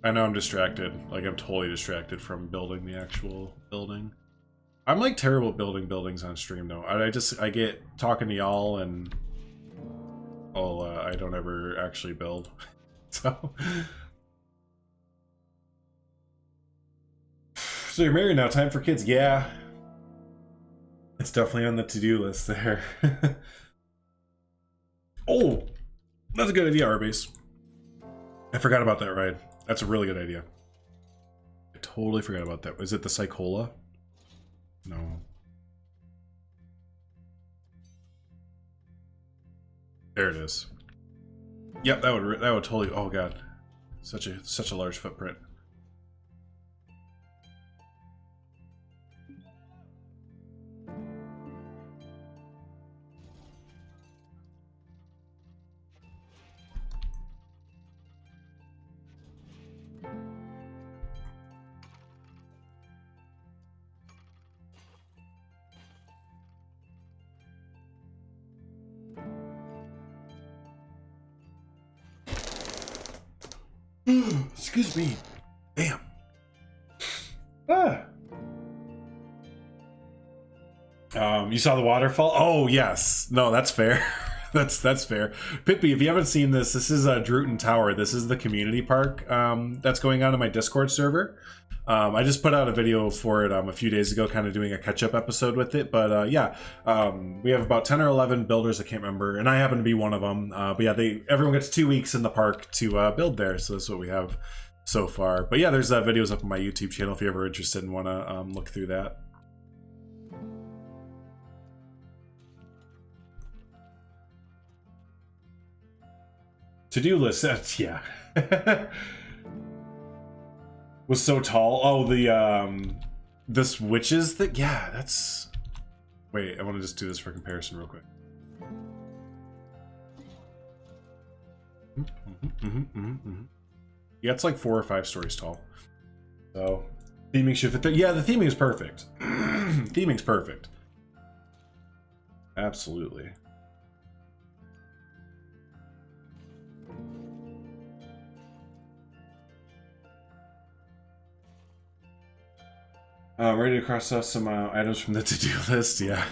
I know I'm distracted. Like, I'm totally distracted from building the actual building. I'm like terrible at building buildings on stream though. I get talking to y'all and I don't ever actually build. So you're married now, time for kids. Yeah. It's definitely on the to-do list there. Oh, that's a good idea, Arbase. I forgot about that ride. That's a really good idea. I totally forgot about that. Was it the Psychola? No. There it is. Yep, that would totally. Oh god, such a large footprint. Excuse me. Damn. Ah. You saw the waterfall? Oh yes. No, that's fair. that's fair. Pippi, if you haven't seen this, this is Drewton Tower. This is the community park that's going on in my Discord server. I just put out a video for it a few days ago, kind of doing a catch-up episode with it. But yeah, we have about 10 or 11 builders, I can't remember, and I happen to be one of them. But yeah, everyone gets 2 weeks in the park to build there, so that's what we have. so far. But yeah, there's videos up on my YouTube channel if you're ever interested and want to look through that. To-do list, that's, yeah. Was so tall. Oh, the switches that, yeah, that's... Wait, I want to just do this for comparison real quick. Yeah, it's like 4 or 5 stories tall. So, theming should fit there. Yeah, the theming is perfect. Theming's perfect. Absolutely. Ready to cross off some items from the to-do list? Yeah.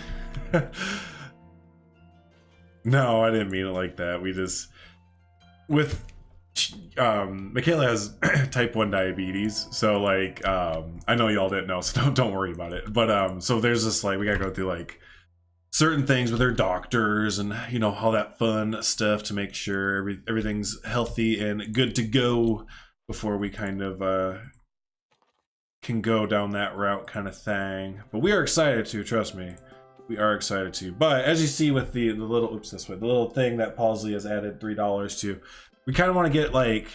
No, I didn't mean it like that. We just... With... Michaela has type 1 diabetes, so like I know y'all didn't know, so don't worry about it. But so there's this, like, we gotta go through like certain things with our doctors and, you know, all that fun stuff to make sure everything's healthy and good to go before we kind of can go down that route kind of thing. But we are excited to, trust me. We are excited to. But as you see with the little, oops, this way, the little thing that Pausley has added $3 to, we kind of want to get, like,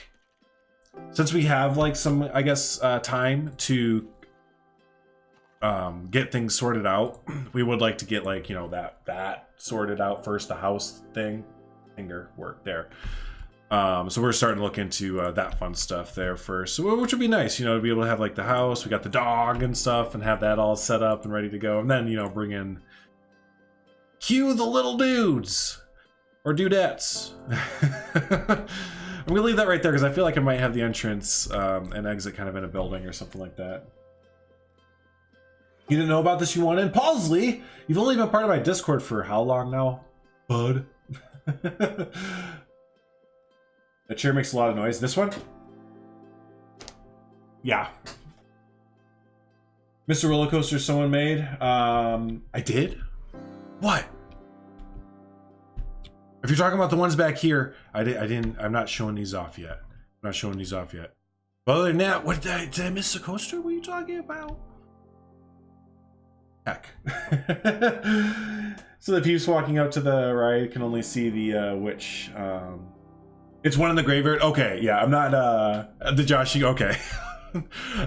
since we have like some, I guess, time to get things sorted out, we would like to get, like, you know, that sorted out first, the house thing, finger work there. So we're starting to look into that fun stuff there first, so, which would be nice, you know, to be able to have like the house, we got the dog and stuff, and have that all set up and ready to go, and then, you know, bring in cue the little dudes or dudettes. I'm gonna leave that right there because I feel like I might have the entrance and exit kind of in a building or something like that. You didn't know about this, you wanted? Pausley, you've only been part of my Discord for how long now, bud? That chair makes a lot of noise. This one? Yeah. Mr. RollerCoaster someone made. I did? What? If you're talking about the ones back here, I'm not showing these off yet. I'm not showing these off yet. But other than that, what did I miss the coaster? What are you talking about? Heck. So the peeps walking up to the right can only see the witch. It's one in the graveyard. Okay, yeah, I'm not the Joshi. Okay.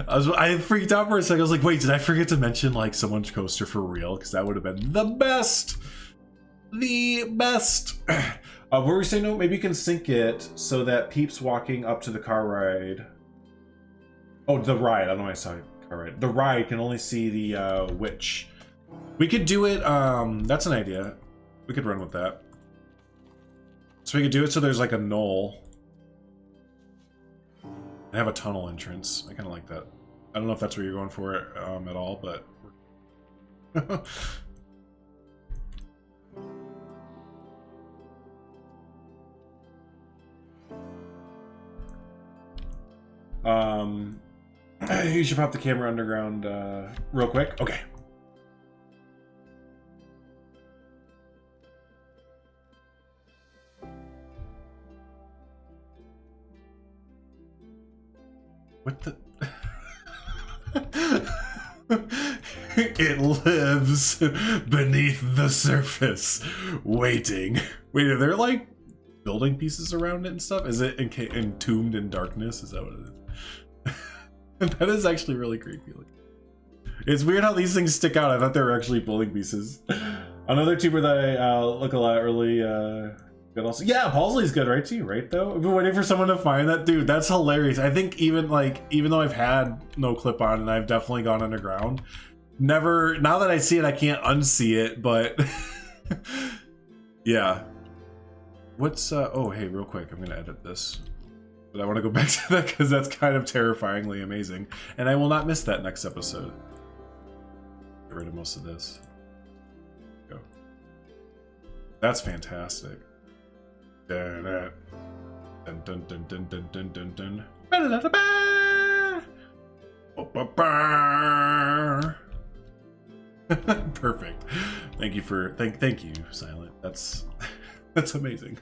I freaked out for a second. I was like, wait, did I forget to mention like someone's coaster for real? Because that would have been the best. The best. What were we saying? No, maybe you can sync it so that peeps walking up to the car ride. Oh, the ride. I don't know why I saw car ride. The ride can only see the witch. We could do it. That's an idea. We could run with that. So we could do it so there's like a knoll. And have a tunnel entrance. I kind of like that. I don't know if that's where you're going for it at all, but. You should pop the camera underground real quick. Okay. What the? It lives beneath the surface, waiting. Wait, are there like building pieces around it and stuff? Is it entombed in darkness? Is that what it is? That is actually really creepy. It's weird how these things stick out. I thought they were actually building pieces. Another tuber that I look a lot really good also. Yeah, Pausley's good, right? Too, right though? I've been waiting for someone to find that. Dude, that's hilarious. I think even though I've had no clip on and I've definitely gone underground, never, now that I see it, I can't unsee it, but yeah. What's oh hey, real quick, I'm gonna edit this. But I want to go back to that because that's kind of terrifyingly amazing. And I will not miss that next episode. Get rid of most of this. Go. That's fantastic. Dun dun dun dun dun dun dun dun dun. Perfect. Thank you for thank you, Silent. That's amazing.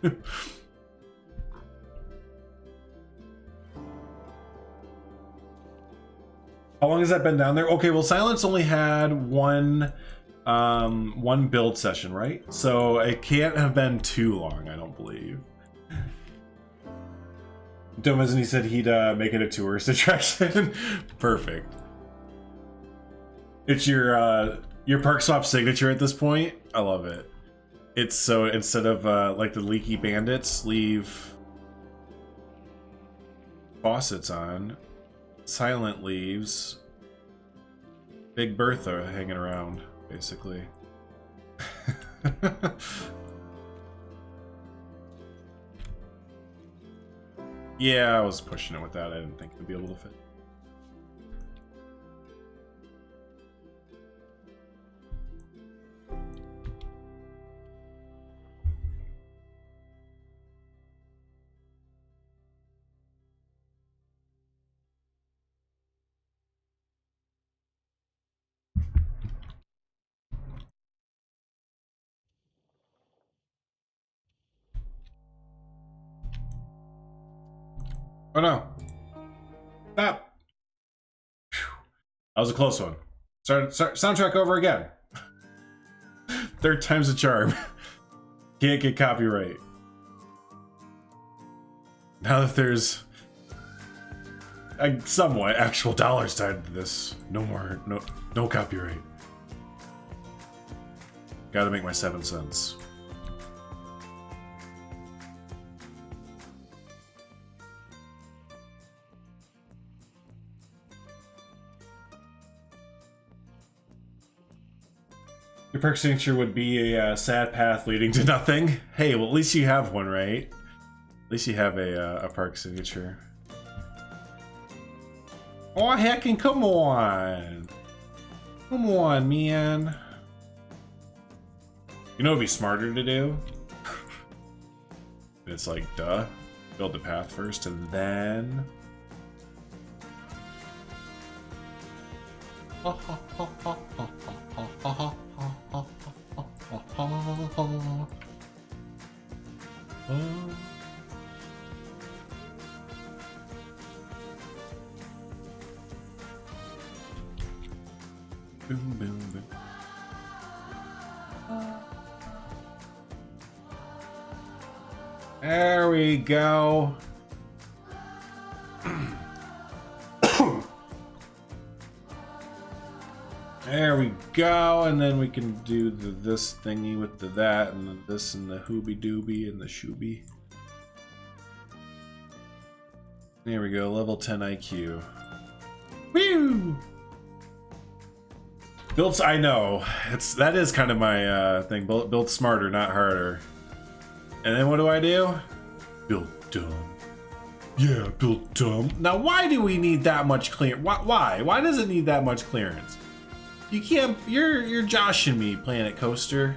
How long has that been down there? Okay, well, Silence only had one build session, right? So it can't have been too long, I don't believe. Domazini said he'd make it a tourist attraction. Perfect. It's your park swap signature at this point. I love it. It's so instead of like the leaky bandits leave faucets on, Silent leaves Big Bertha hanging around, basically. Yeah, I was pushing it with that. I didn't think it'd be able to fit. Oh no. Stop. Whew. That was a close one. Start soundtrack over again. Third time's a charm. Can't get copyright. Now that there's somewhat actual dollars tied to this, no copyright. Gotta make my 7 cents. Your perk signature would be a sad path leading to nothing. Hey, well, at least you have one, right? At least you have a perk signature. Oh, heckin' come on. Come on, man. You know what would be smarter to do? It's like, duh. Build the path first and then... Boom, boom, boom. There we go. There we go, and then we can do this thingy with the that, and then this, and the hooby dooby, and the shooby. There we go, level 10 IQ. Woo! Built, I know, that is kind of my thing. Build smarter, not harder. And then what do? Build dumb. Yeah, build dumb. Now, why do we need that much clearance? Why? Why does it need that much clearance? You can't. You're joshing me, Planet Coaster.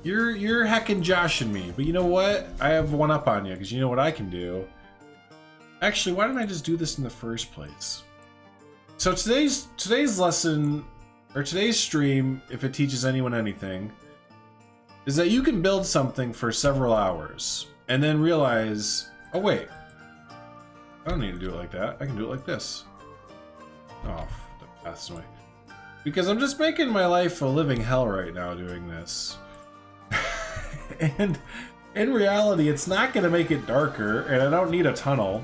You're heckin' joshing me. But you know what? I have one up on you because you know what I can do. Actually, why didn't I just do this in the first place? So today's lesson, or today's stream, if it teaches anyone anything, is that you can build something for several hours and then realize, oh wait, I don't need to do it like that. I can do it like this. Oh, the path's away. Because I'm just making my life a living hell right now doing this. And in reality, it's not going to make it darker, and I don't need a tunnel.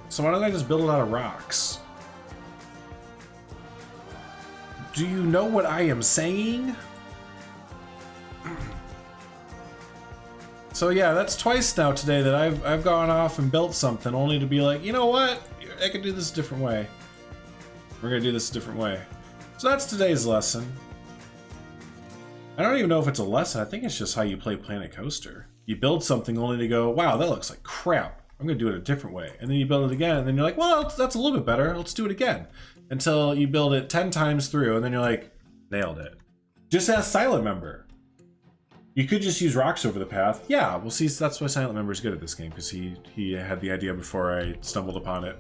So why don't I just build it out of rocks? Do you know what I am saying? So yeah, that's twice now today that I've gone off and built something only to be like, you know what? I can do this a different way. We're gonna do this a different way. So that's today's lesson. I don't even know if it's a lesson. I think it's just how you play Planet Coaster. You build something only to go, wow, that looks like crap. I'm gonna do it a different way. And then you build it again, and then you're like, well, that's a little bit better. Let's do it again. Until you build it 10 times through, and then you're like, nailed it. Just ask Silent Member. You could just use rocks over the path. Yeah, well, see, that's why Silent Member is good at this game, because he had the idea before I stumbled upon it.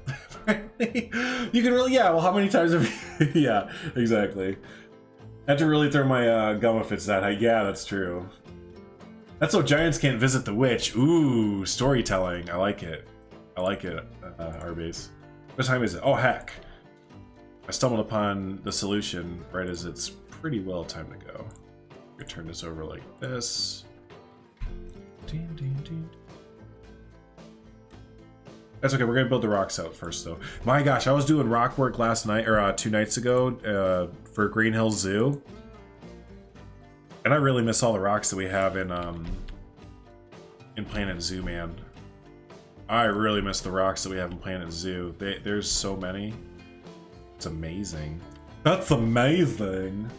You can really, yeah, well, how many times have you... Yeah, exactly. I have to really throw my gum if it's that high. Yeah, that's true. That's so giants can't visit the witch. Ooh, storytelling. I like it. I like it, Arbase. What time is it? Oh, heck. I stumbled upon the solution right as it's pretty well time to go. We turn this over like this. Ding, ding, ding. That's okay. We're gonna build the rocks out first, though. My gosh, I was doing rock work last night or 2 nights ago for Green Hills Zoo, and I really miss all the rocks that we have in Planet Zoo, man. I really miss the rocks that we have in Planet Zoo. There's so many. It's amazing. That's amazing.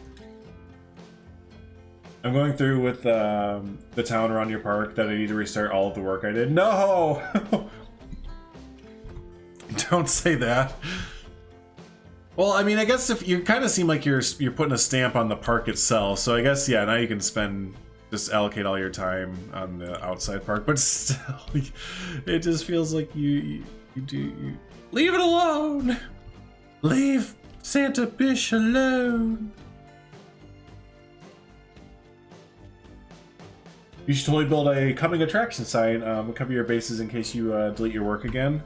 I'm going through with the town around your park that I need to restart all of the work I did. No! Don't say that. Well, I mean, I guess if you kind of seem like you're putting a stamp on the park itself, so I guess, yeah, now you can just allocate all your time on the outside park, but still, it just feels like you leave it alone. Leave Santa Bish alone. You should totally build a coming attraction sign. Cover your bases in case you delete your work again.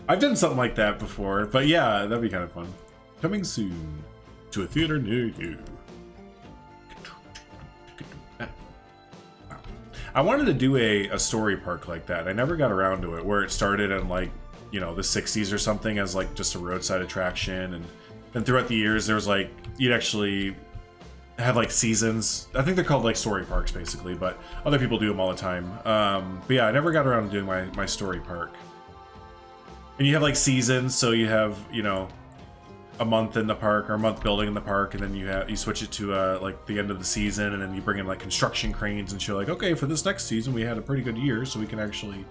I've done something like that before, but yeah, that'd be kind of fun. Coming soon to a theater near you. I wanted to do a story park like that. I never got around to it, where it started in like, you know, the 60s or something as like just a roadside attraction, and then throughout the years there was like, you'd actually have like seasons. I think they're called like story parks basically, but other people do them all the time. But yeah, I never got around to doing my story park. And you have like seasons, so you have, you know, a month in the park or a month building in the park, and then you switch it to like the end of the season, and then you bring in like construction cranes and show like, okay, for this next season we had a pretty good year, so we can actually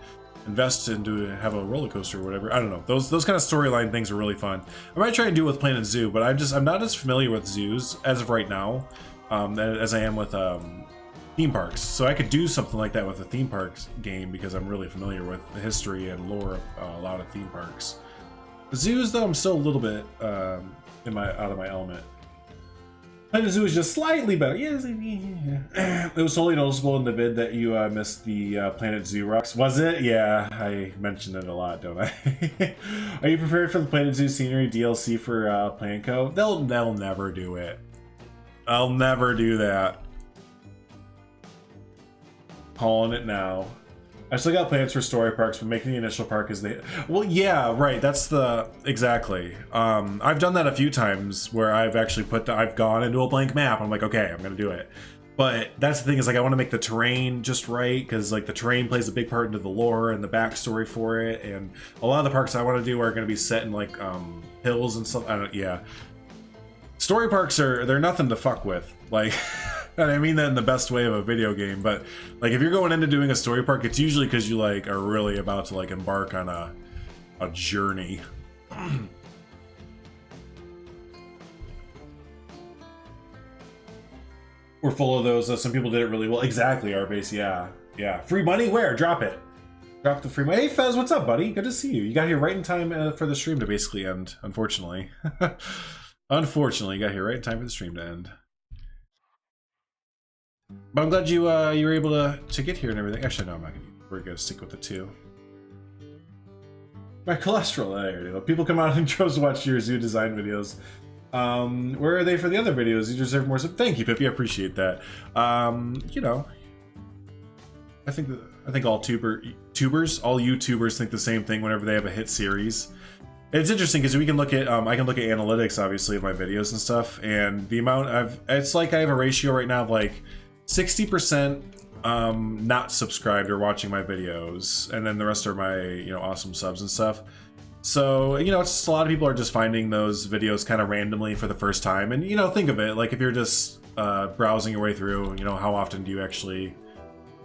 invest into have a roller coaster or whatever. I don't know. Those kind of storyline things are really fun. I might try and do it with Planet Zoo, but I'm not as familiar with zoos as of right now as I am with theme parks. So I could do something like that with a theme parks game because I'm really familiar with the history and lore of a lot of theme parks. The zoos, though, I'm still a little bit out of my element. Planet Zoo is just slightly better. Yes, it was totally noticeable in the vid that you missed the Planet Zoo rocks. Was it? Yeah, I mentioned it a lot, don't I? Are you prepared for the Planet Zoo scenery DLC for Planco? They'll never do it. I'll never do that. Calling it now. I still got plans for story parks, but making the initial park is the... Well, yeah, right, that's the... Exactly. I've done that a few times where I've actually I've gone into a blank map. I'm like, okay, I'm gonna do it. But that's the thing, is like I want to make the terrain just right, because like the terrain plays a big part into the lore and the backstory for it, and a lot of the parks I want to do are going to be set in like hills and stuff. Yeah. Story parks they're nothing to fuck with. Like... And I mean that in the best way of a video game, but like if you're going into doing a story park, it's usually because you like are really about to like embark on a journey. We're full of those. Some people did it really well. Exactly, Arbase. Yeah. Free money? Where? Drop it. Drop the free money. Hey Fez, what's up, buddy? Good to see you. You got here right in time for the stream to basically end. Unfortunately, unfortunately, you got here right in time for the stream to end. But I'm glad you were able to get here and everything. Actually, no, I'm not gonna. We're gonna stick with the 2. My cholesterol. There you go. People come out in droves to watch your zoo design videos. Where are they for the other videos? You deserve more. So thank you, Pippi. I appreciate that. You know, I think all YouTubers think the same thing whenever they have a hit series. It's interesting because we can look at I can look at analytics obviously of my videos and stuff, and the amount it's like I have a ratio right now of like 60% not subscribed or watching my videos, and then the rest are my, you know, awesome subs and stuff. So, you know, it's just a lot of people are just finding those videos kind of randomly for the first time. And, you know, think of it like if you're just browsing your way through, you know, how often do you actually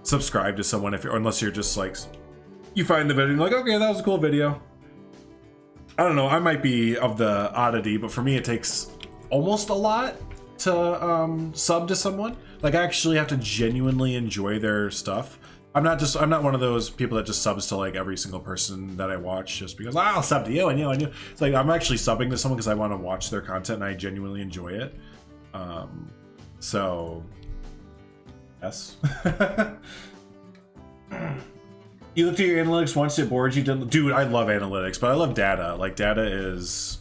subscribe to someone unless you're just like, you find the video and you're like, okay, that was a cool video. I don't know, I might be of the oddity, but for me it takes almost a lot to sub to someone. Like I actually have to genuinely enjoy their stuff. I'm not one of those people that just subs to like every single person that I watch just because I'll sub to you and you. It's like I'm actually subbing to someone because I want to watch their content and I genuinely enjoy it. So yes. You looked at your analytics once, it bored you. Dude, I love analytics, but I love data. Like data is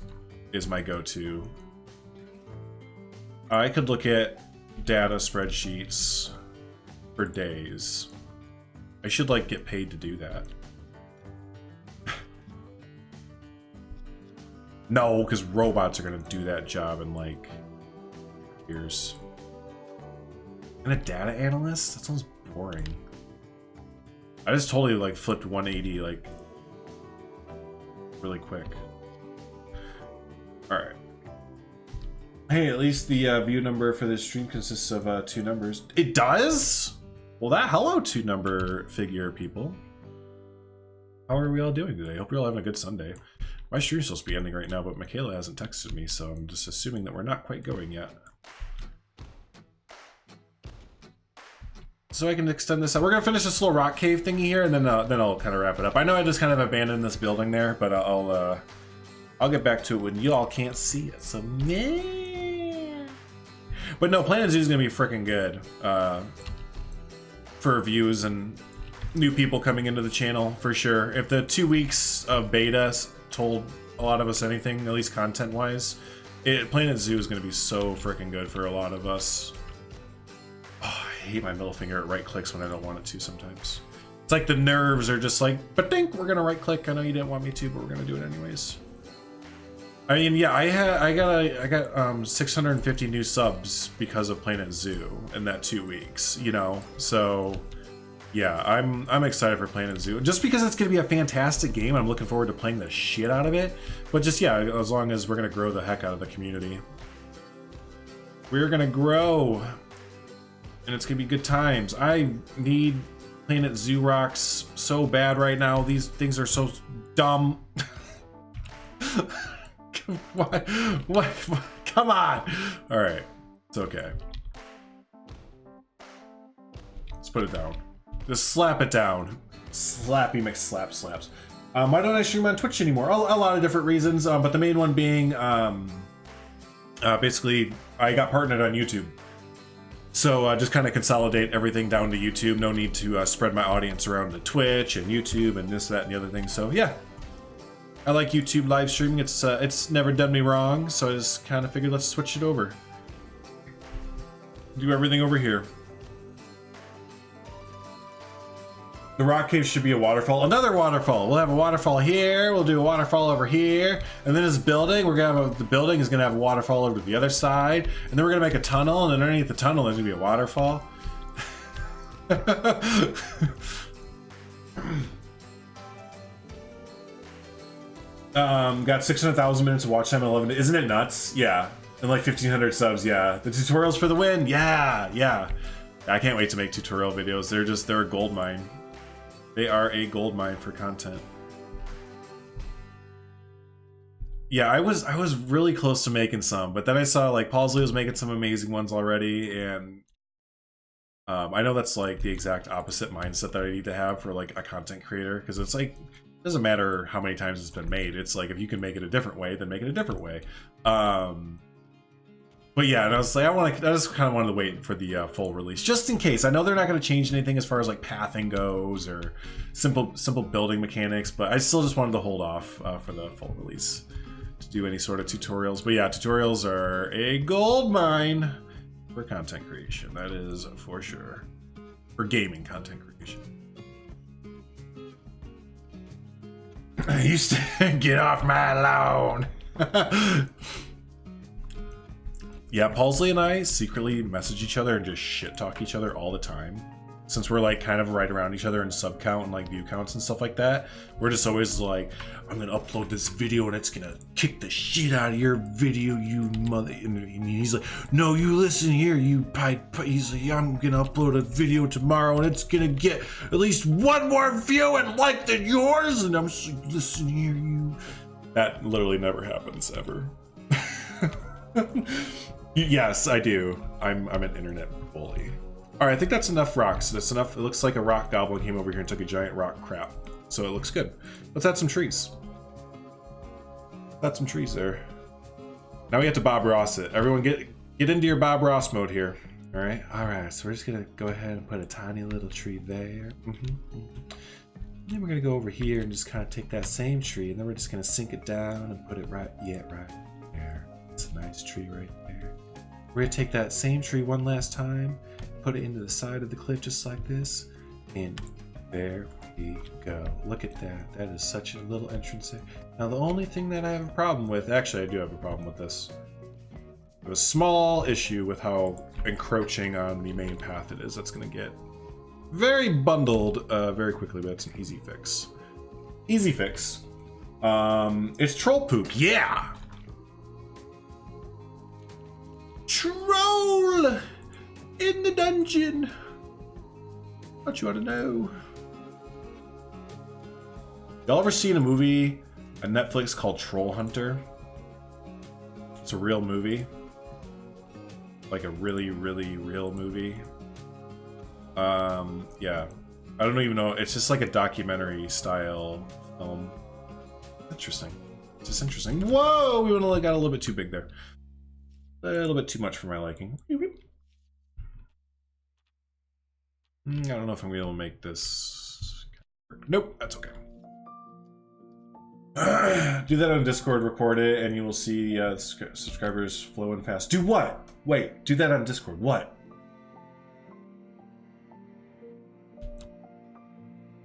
is my go-to. I could look at data spreadsheets for days. I should like get paid to do that. No, because robots are gonna do that job in like years. And a data analyst? That sounds boring. I just totally like flipped 180 like really quick. Alright. Hey, at least the view number for this stream consists of 2 numbers. It does? Well, that hello 2 number figure, people. How are we all doing today? Hope you're all having a good Sunday. My stream's supposed to be ending right now, but Michaela hasn't texted me, so I'm just assuming that we're not quite going yet. So I can extend this out. We're gonna finish this little rock cave thingy here, and then I'll kind of wrap it up. I know I just kind of abandoned this building there, but I'll get back to it when you all can't see it. So man, but no, Planet Zoo is gonna be freaking good for views and new people coming into the channel for sure. If the 2 weeks of beta told a lot of us anything, at least content-wise, Planet Zoo is gonna be so freaking good for a lot of us. Oh, I hate my middle finger. It right clicks when I don't want it to sometimes. It's like the nerves are just like, but think we're gonna right click. I know you didn't want me to, but we're gonna do it anyways. I mean, yeah, I got 650 new subs because of Planet Zoo in that 2 weeks, you know. So yeah, I'm excited for Planet Zoo just because it's gonna be a fantastic game. I'm looking forward to playing the shit out of it. But just yeah, as long as we're gonna grow the heck out of the community, we're gonna grow. And it's gonna be good times. I need Planet Zoo rocks so bad right now. These things are so dumb. What? Come on. All right, it's okay. Let's put it down. Just slap it down. Slappy McSlap slaps. Why don't I stream on Twitch anymore? A lot of different reasons, but the main one being basically I got partnered on YouTube. So just kind of consolidate everything down to YouTube. No need to spread my audience around to Twitch and YouTube and this, that, and the other thing. So yeah, I like YouTube live streaming. It's never done me wrong. So I just kind of figured let's switch it over. Do everything over here. The rock cave should be a waterfall. Another waterfall. We'll have a waterfall here. We'll do a waterfall over here. And then this building, the building is gonna have a waterfall over to the other side. And then we're gonna make a tunnel, and then underneath the tunnel there's gonna be a waterfall. Got 600,000 minutes of watch time in 11. Isn't it nuts? Yeah. And like 1,500 subs, yeah. The tutorials for the win, yeah. I can't wait to make tutorial videos. They're a gold mine. They are a gold mine for content. Yeah, I was really close to making some, but then I saw like Paulsley was making some amazing ones already, and I know that's like the exact opposite mindset that I need to have for like a content creator, because it's like it doesn't matter how many times it's been made. It's like if you can make it a different way, then make it a different way. But yeah, and I was like, I just kind of wanted to wait for the full release, just in case. I know they're not going to change anything as far as like pathing goes or simple building mechanics, but I still just wanted to hold off for the full release to do any sort of tutorials. But yeah, tutorials are a gold mine for content creation. That is for sure. For gaming content creation. I used to get off my lawn. Yeah, Paulsley and I secretly message each other and just shit talk each other all the time. Since we're like kind of right around each other in sub count and like view counts and stuff like that, we're just always like, I'm gonna upload this video and it's gonna kick the shit out of your video, you mother. And he's like, no, you listen here, you pipe. He's like, I'm gonna upload a video tomorrow and it's gonna get at least one more view and like than yours. And I'm just like, listen here, you. That literally never happens ever. Yes, I do. I'm an internet bully. All right, I think that's enough rocks. That's enough. It looks like a rock goblin came over here and took a giant rock crap. So it looks good. Let's add some trees. Add some trees there. Now we have to Bob Ross it. Everyone get into your Bob Ross mode here. All right. So we're just gonna go ahead and put a tiny little tree there. Then we're gonna go over here and just kind of take that same tree, and then we're just gonna sink it down and put it right. Yeah, right. It's a nice tree right there. We're gonna take that same tree one last time, put it into the side of the cliff just like this, and there we go. Look at that. That is such a little entrance there. Now the only thing that I have a problem with, actually I do have a problem with this. I have a small issue with how encroaching on the main path it is. That's gonna get very bundled very quickly, but it's an easy fix. Easy fix. It's troll poop, yeah! Troll in the dungeon. What you want to know? Y'all ever seen a movie on Netflix called Troll Hunter? It's a real movie. Like a really, really real movie. Yeah. I don't even know. It's just like a documentary style film. Interesting. It's just interesting. Whoa! We got a little bit too big there. A little bit too much for my liking. I don't know if I'm gonna be able to make this work. Nope, that's okay. Do that on Discord, record it, and you will see subscribers flowing fast. Do what? Wait, do that on Discord. What?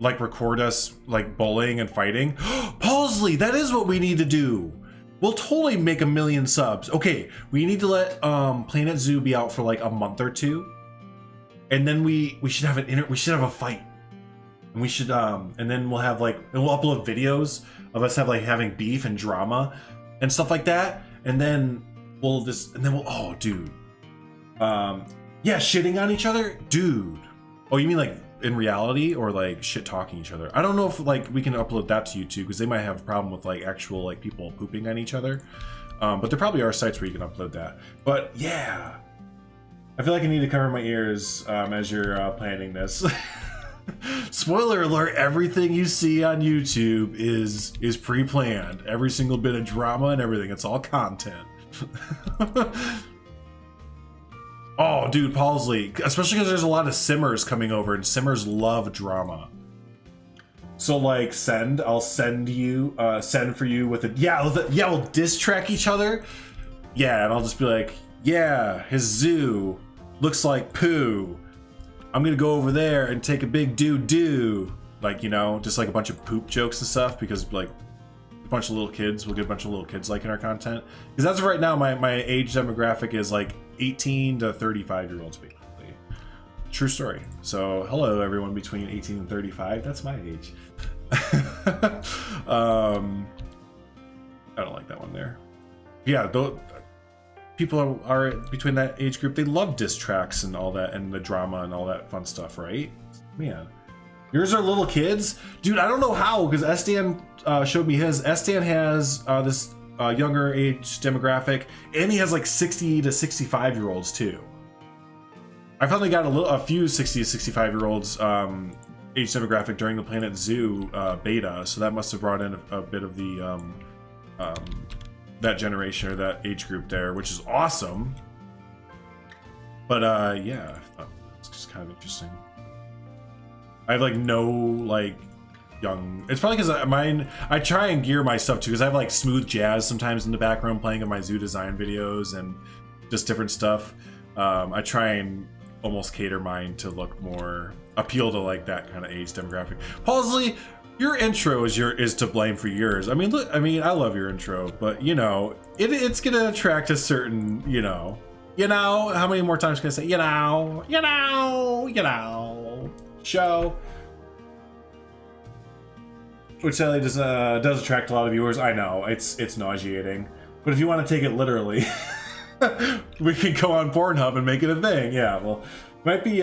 Like record us like bullying and fighting? Palsley, that is what we need to do. We'll totally make 1 million subs. Okay, we need to let Planet Zoo be out for like a month or two, and then we should have we should have a fight, and we should and then we'll have like, and we'll upload videos of us having beef and drama and stuff like that, and then we'll oh dude, yeah, shitting on each other, dude. Oh, you mean like in reality, or like shit talking each other? I don't know if like we can upload that to YouTube because they might have a problem with like actual like people pooping on each other, but there probably are sites where you can upload that. But yeah, I feel like I need to cover my ears as you're planning this. Spoiler alert, everything you see on YouTube is pre-planned. Every single bit of drama and everything, it's all content. Oh, dude, Palsley, especially because there's a lot of simmers coming over, and simmers love drama. So like, I'll send for you with a, yeah, we'll diss track each other. Yeah, and I'll just be like, yeah, his zoo looks like poo. I'm gonna go over there and take a big doo-doo. Like, you know, just like a bunch of poop jokes and stuff, because like a bunch of little kids, we'll get a bunch of little kids liking our content. Because as of right now, my age demographic is like 18 to 35-year-olds, basically. True story. So hello everyone between 18 and 35. That's my age. I don't like that one there. Yeah, though, people are between that age group, they love diss tracks and all that, and the drama and all that fun stuff, right? Man, yours are little kids, dude. I don't know how, because Estan showed me his. Estan has this younger age demographic, and he has like 60 to 65-year-olds too. I finally got a few 60 to 65-year-olds age demographic during the Planet Zoo beta, so that must have brought in a bit of the that generation or that age group there, which is awesome. But yeah, I thought it's just kind of interesting. I have like no like young, it's probably because I try and gear my stuff too, because I have like smooth jazz sometimes in the background playing in my zoo design videos and just different stuff. I try and almost cater mine to look more appeal to like that kind of age demographic. Palsley, your intro is to blame for yours. I mean, look, I love your intro, but you know, it's gonna attract a certain, you know, how many more times can I say, show? Which sadly does attract a lot of viewers. I know, it's nauseating. But if you want to take it literally, we could go on Pornhub and make it a thing. Yeah, well, might be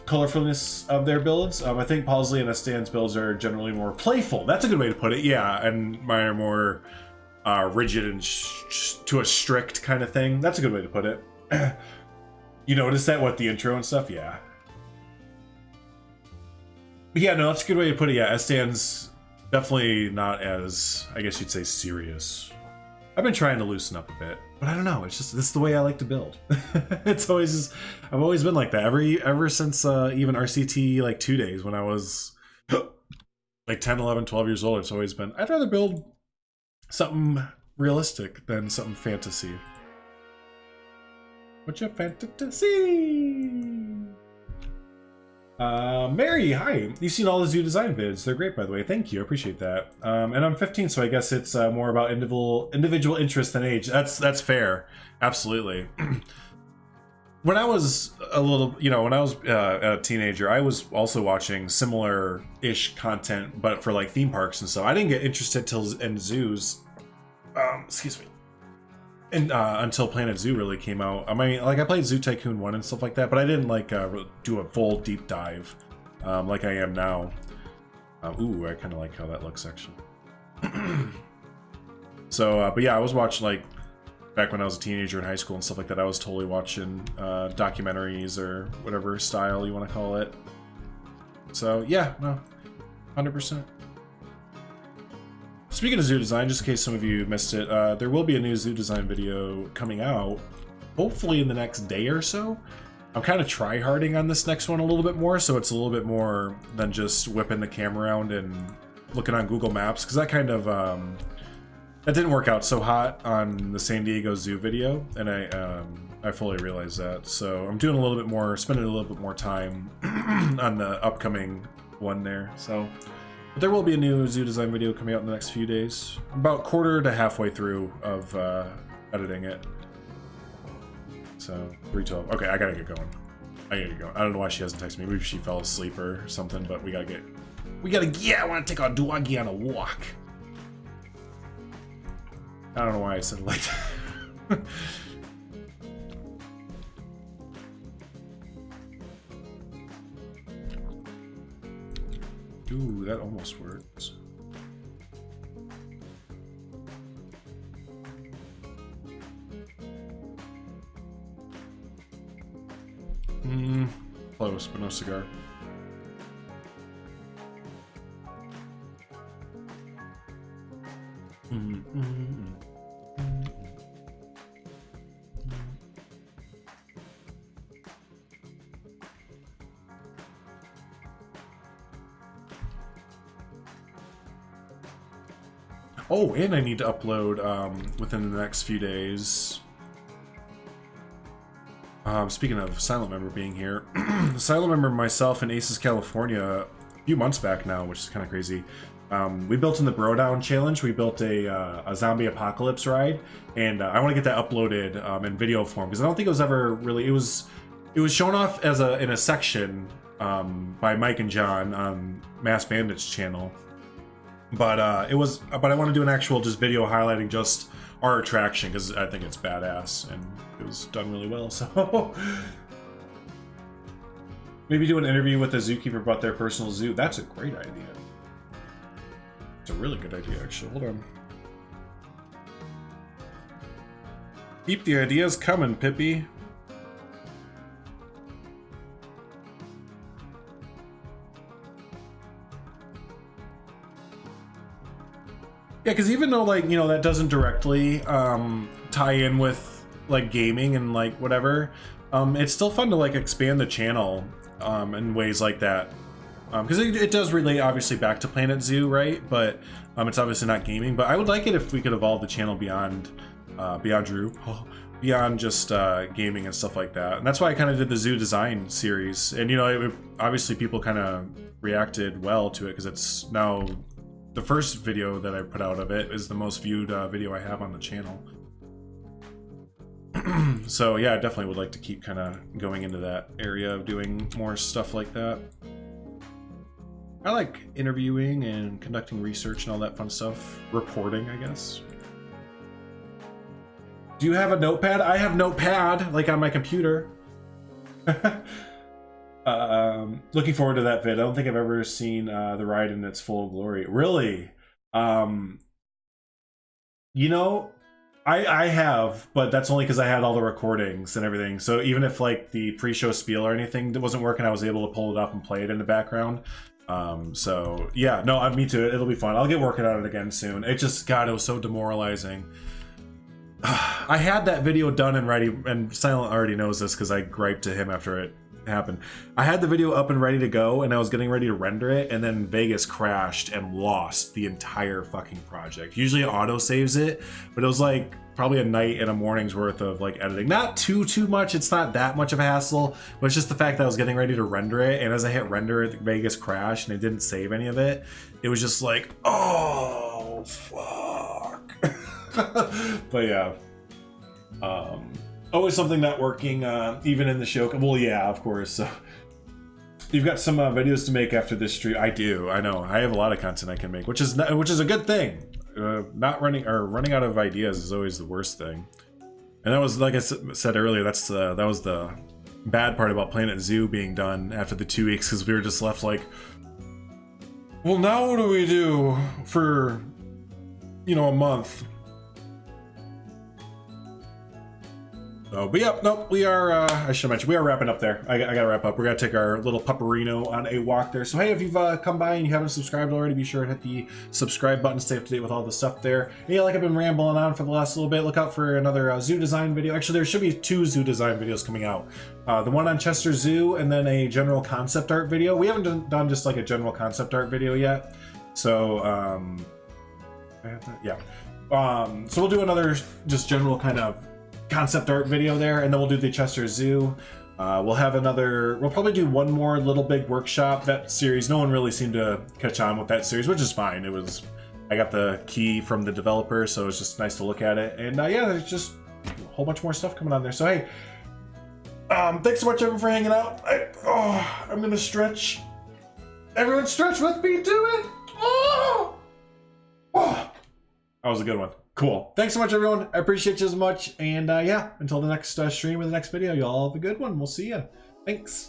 colorfulness of their builds. I think Palsley and Estan's builds are generally more playful. That's a good way to put it. Yeah, and mine are more rigid and to a strict kind of thing. That's a good way to put it. You notice that with the intro and stuff? Yeah. But yeah, no, that's a good way to put it. Yeah, Estan's definitely not as, I guess you'd say, serious. I've been trying to loosen up a bit, but I don't know. It's just, this is the way I like to build. It's always just, I've always been like that. Ever since even RCT like 2 days when I was like 10, 11, 12 years old, it's always been, I'd rather build something realistic than something fantasy. What's your fantasy? Mary, hi. You've seen all the zoo design vids. They're great, by the way. Thank you. I appreciate that. And I'm 15, so I guess it's more about individual interest than age. That's fair. Absolutely. When I was a little, when I was a teenager, I was also watching similar-ish content, but for like theme parks and stuff. I didn't get interested in zoos. Excuse me. And until Planet Zoo really came out. I mean, like I played Zoo Tycoon 1 and stuff like that, but I didn't like do a full deep dive like I am now. Ooh, I kind of like how that looks actually. So, but yeah, I was watching like back when I was a teenager in high school and stuff like that. I was totally watching documentaries or whatever style you want to call it. So yeah, no, 100%. Speaking of zoo design, just in case some of you missed it, there will be a new zoo design video coming out, hopefully in the next day or so. I'm kind of try-harding on this next one a little bit more, so it's a little bit more than just whipping the camera around and looking on Google Maps, because that kind of, that didn't work out so hot on the San Diego Zoo video, and I fully realize that. So I'm doing a little bit more, spending a little bit more time on the upcoming one there, so... But there will be a new zoo design video coming out in the next few days. About quarter to halfway through of editing it. So 3:12. Okay, I gotta get going. I don't know why she hasn't texted me. Maybe she fell asleep or something. But we gotta. Yeah, I want to take our doggy on a walk. I don't know why I said it like that. Ooh, that almost works. Close, but no cigar. Oh, and I need to upload within the next few days. Speaking of Silent Member being here, Silent Member, myself, and Aces California a few months back now, which is kind of crazy. We built in the Bro Down Challenge. We built a zombie apocalypse ride, and I want to get that uploaded in video form because I don't think it was ever really. It was shown off as in a section by Mike and John on Mass Bandits channel. But I want to do an actual just video highlighting just our attraction because I think it's badass and it was done really well. So maybe do an interview with a zookeeper about their personal zoo. That's a great idea. It's a really good idea, actually. Hold on. Keep the ideas coming, Pippi. Yeah, because even though, like, that doesn't directly tie in with, like, gaming and, like, whatever, it's still fun to, like, expand the channel in ways like that. Because it does relate, obviously, back to Planet Zoo, right? But it's obviously not gaming. But I would like it if we could evolve the channel beyond Drew, beyond just gaming and stuff like that. And that's why I kind of did the zoo design series. And, obviously people kind of reacted well to it because it's now... The first video that I put out of it is the most viewed video I have on the channel. So yeah, I definitely would like to keep kind of going into that area of doing more stuff like that. I like interviewing and conducting research and all that fun stuff. Reporting, I guess. Do you have a notepad? I have Notepad, like on my computer. Looking forward to that vid. I don't think I've ever seen the ride in its full glory. Really? I have, but that's only because I had all the recordings and everything. So even if like the pre-show spiel or anything wasn't working, I was able to pull it up and play it in the background. So yeah, no, me too. It'll be fun. I'll get working on it again soon. It just, God, it was so demoralizing. I had that video done and ready, and Silent already knows this because I griped to him after it happened. I had the video up and ready to go, and I was getting ready to render it, and then Vegas crashed and lost the entire fucking project. Usually it auto saves it, but it was like probably a night and a morning's worth of like editing. Not too much. It's not that much of a hassle, but it's just the fact that I was getting ready to render it, and as I hit render it, Vegas crashed and it didn't save any of it. It was just like, oh fuck. But yeah. Always something not working, even in the show. Well, yeah, of course. So you've got some videos to make after this stream. I do. I know. I have a lot of content I can make, which is a good thing. Not running out of ideas is always the worst thing. And that was, like I said earlier, that was the bad part about Planet Zoo being done after the 2 weeks, because we were just left like, well, now what do we do for, a month? Oh, but yeah, nope, we are, I should mention, we are wrapping up there. I gotta wrap up. We're gonna take our little pupperino on a walk there. So hey, if you've come by and you haven't subscribed already, be sure to hit the subscribe button, stay up to date with all the stuff there. And yeah, like I've been rambling on for the last little bit, look out for another zoo design video. Actually, there should be 2 zoo design videos coming out. The one on Chester Zoo, and then a general concept art video. We haven't done just like a general concept art video yet. So, yeah. So we'll do another just general kind of concept art video there, and then we'll do the Chester Zoo. We'll probably do one more Little Big Workshop. That series, no one really seemed to catch on with that series, which is fine. I got the key from the developer, so it's just nice to look at it. And yeah, there's just a whole bunch more stuff coming on there. So hey, thanks so much everyone for hanging out. I'm gonna stretch. Everyone stretch with me, do it. That was a good one. Cool. Thanks so much, everyone. I appreciate you as much. And yeah, until the next stream or the next video, y'all have a good one. We'll see ya. Thanks.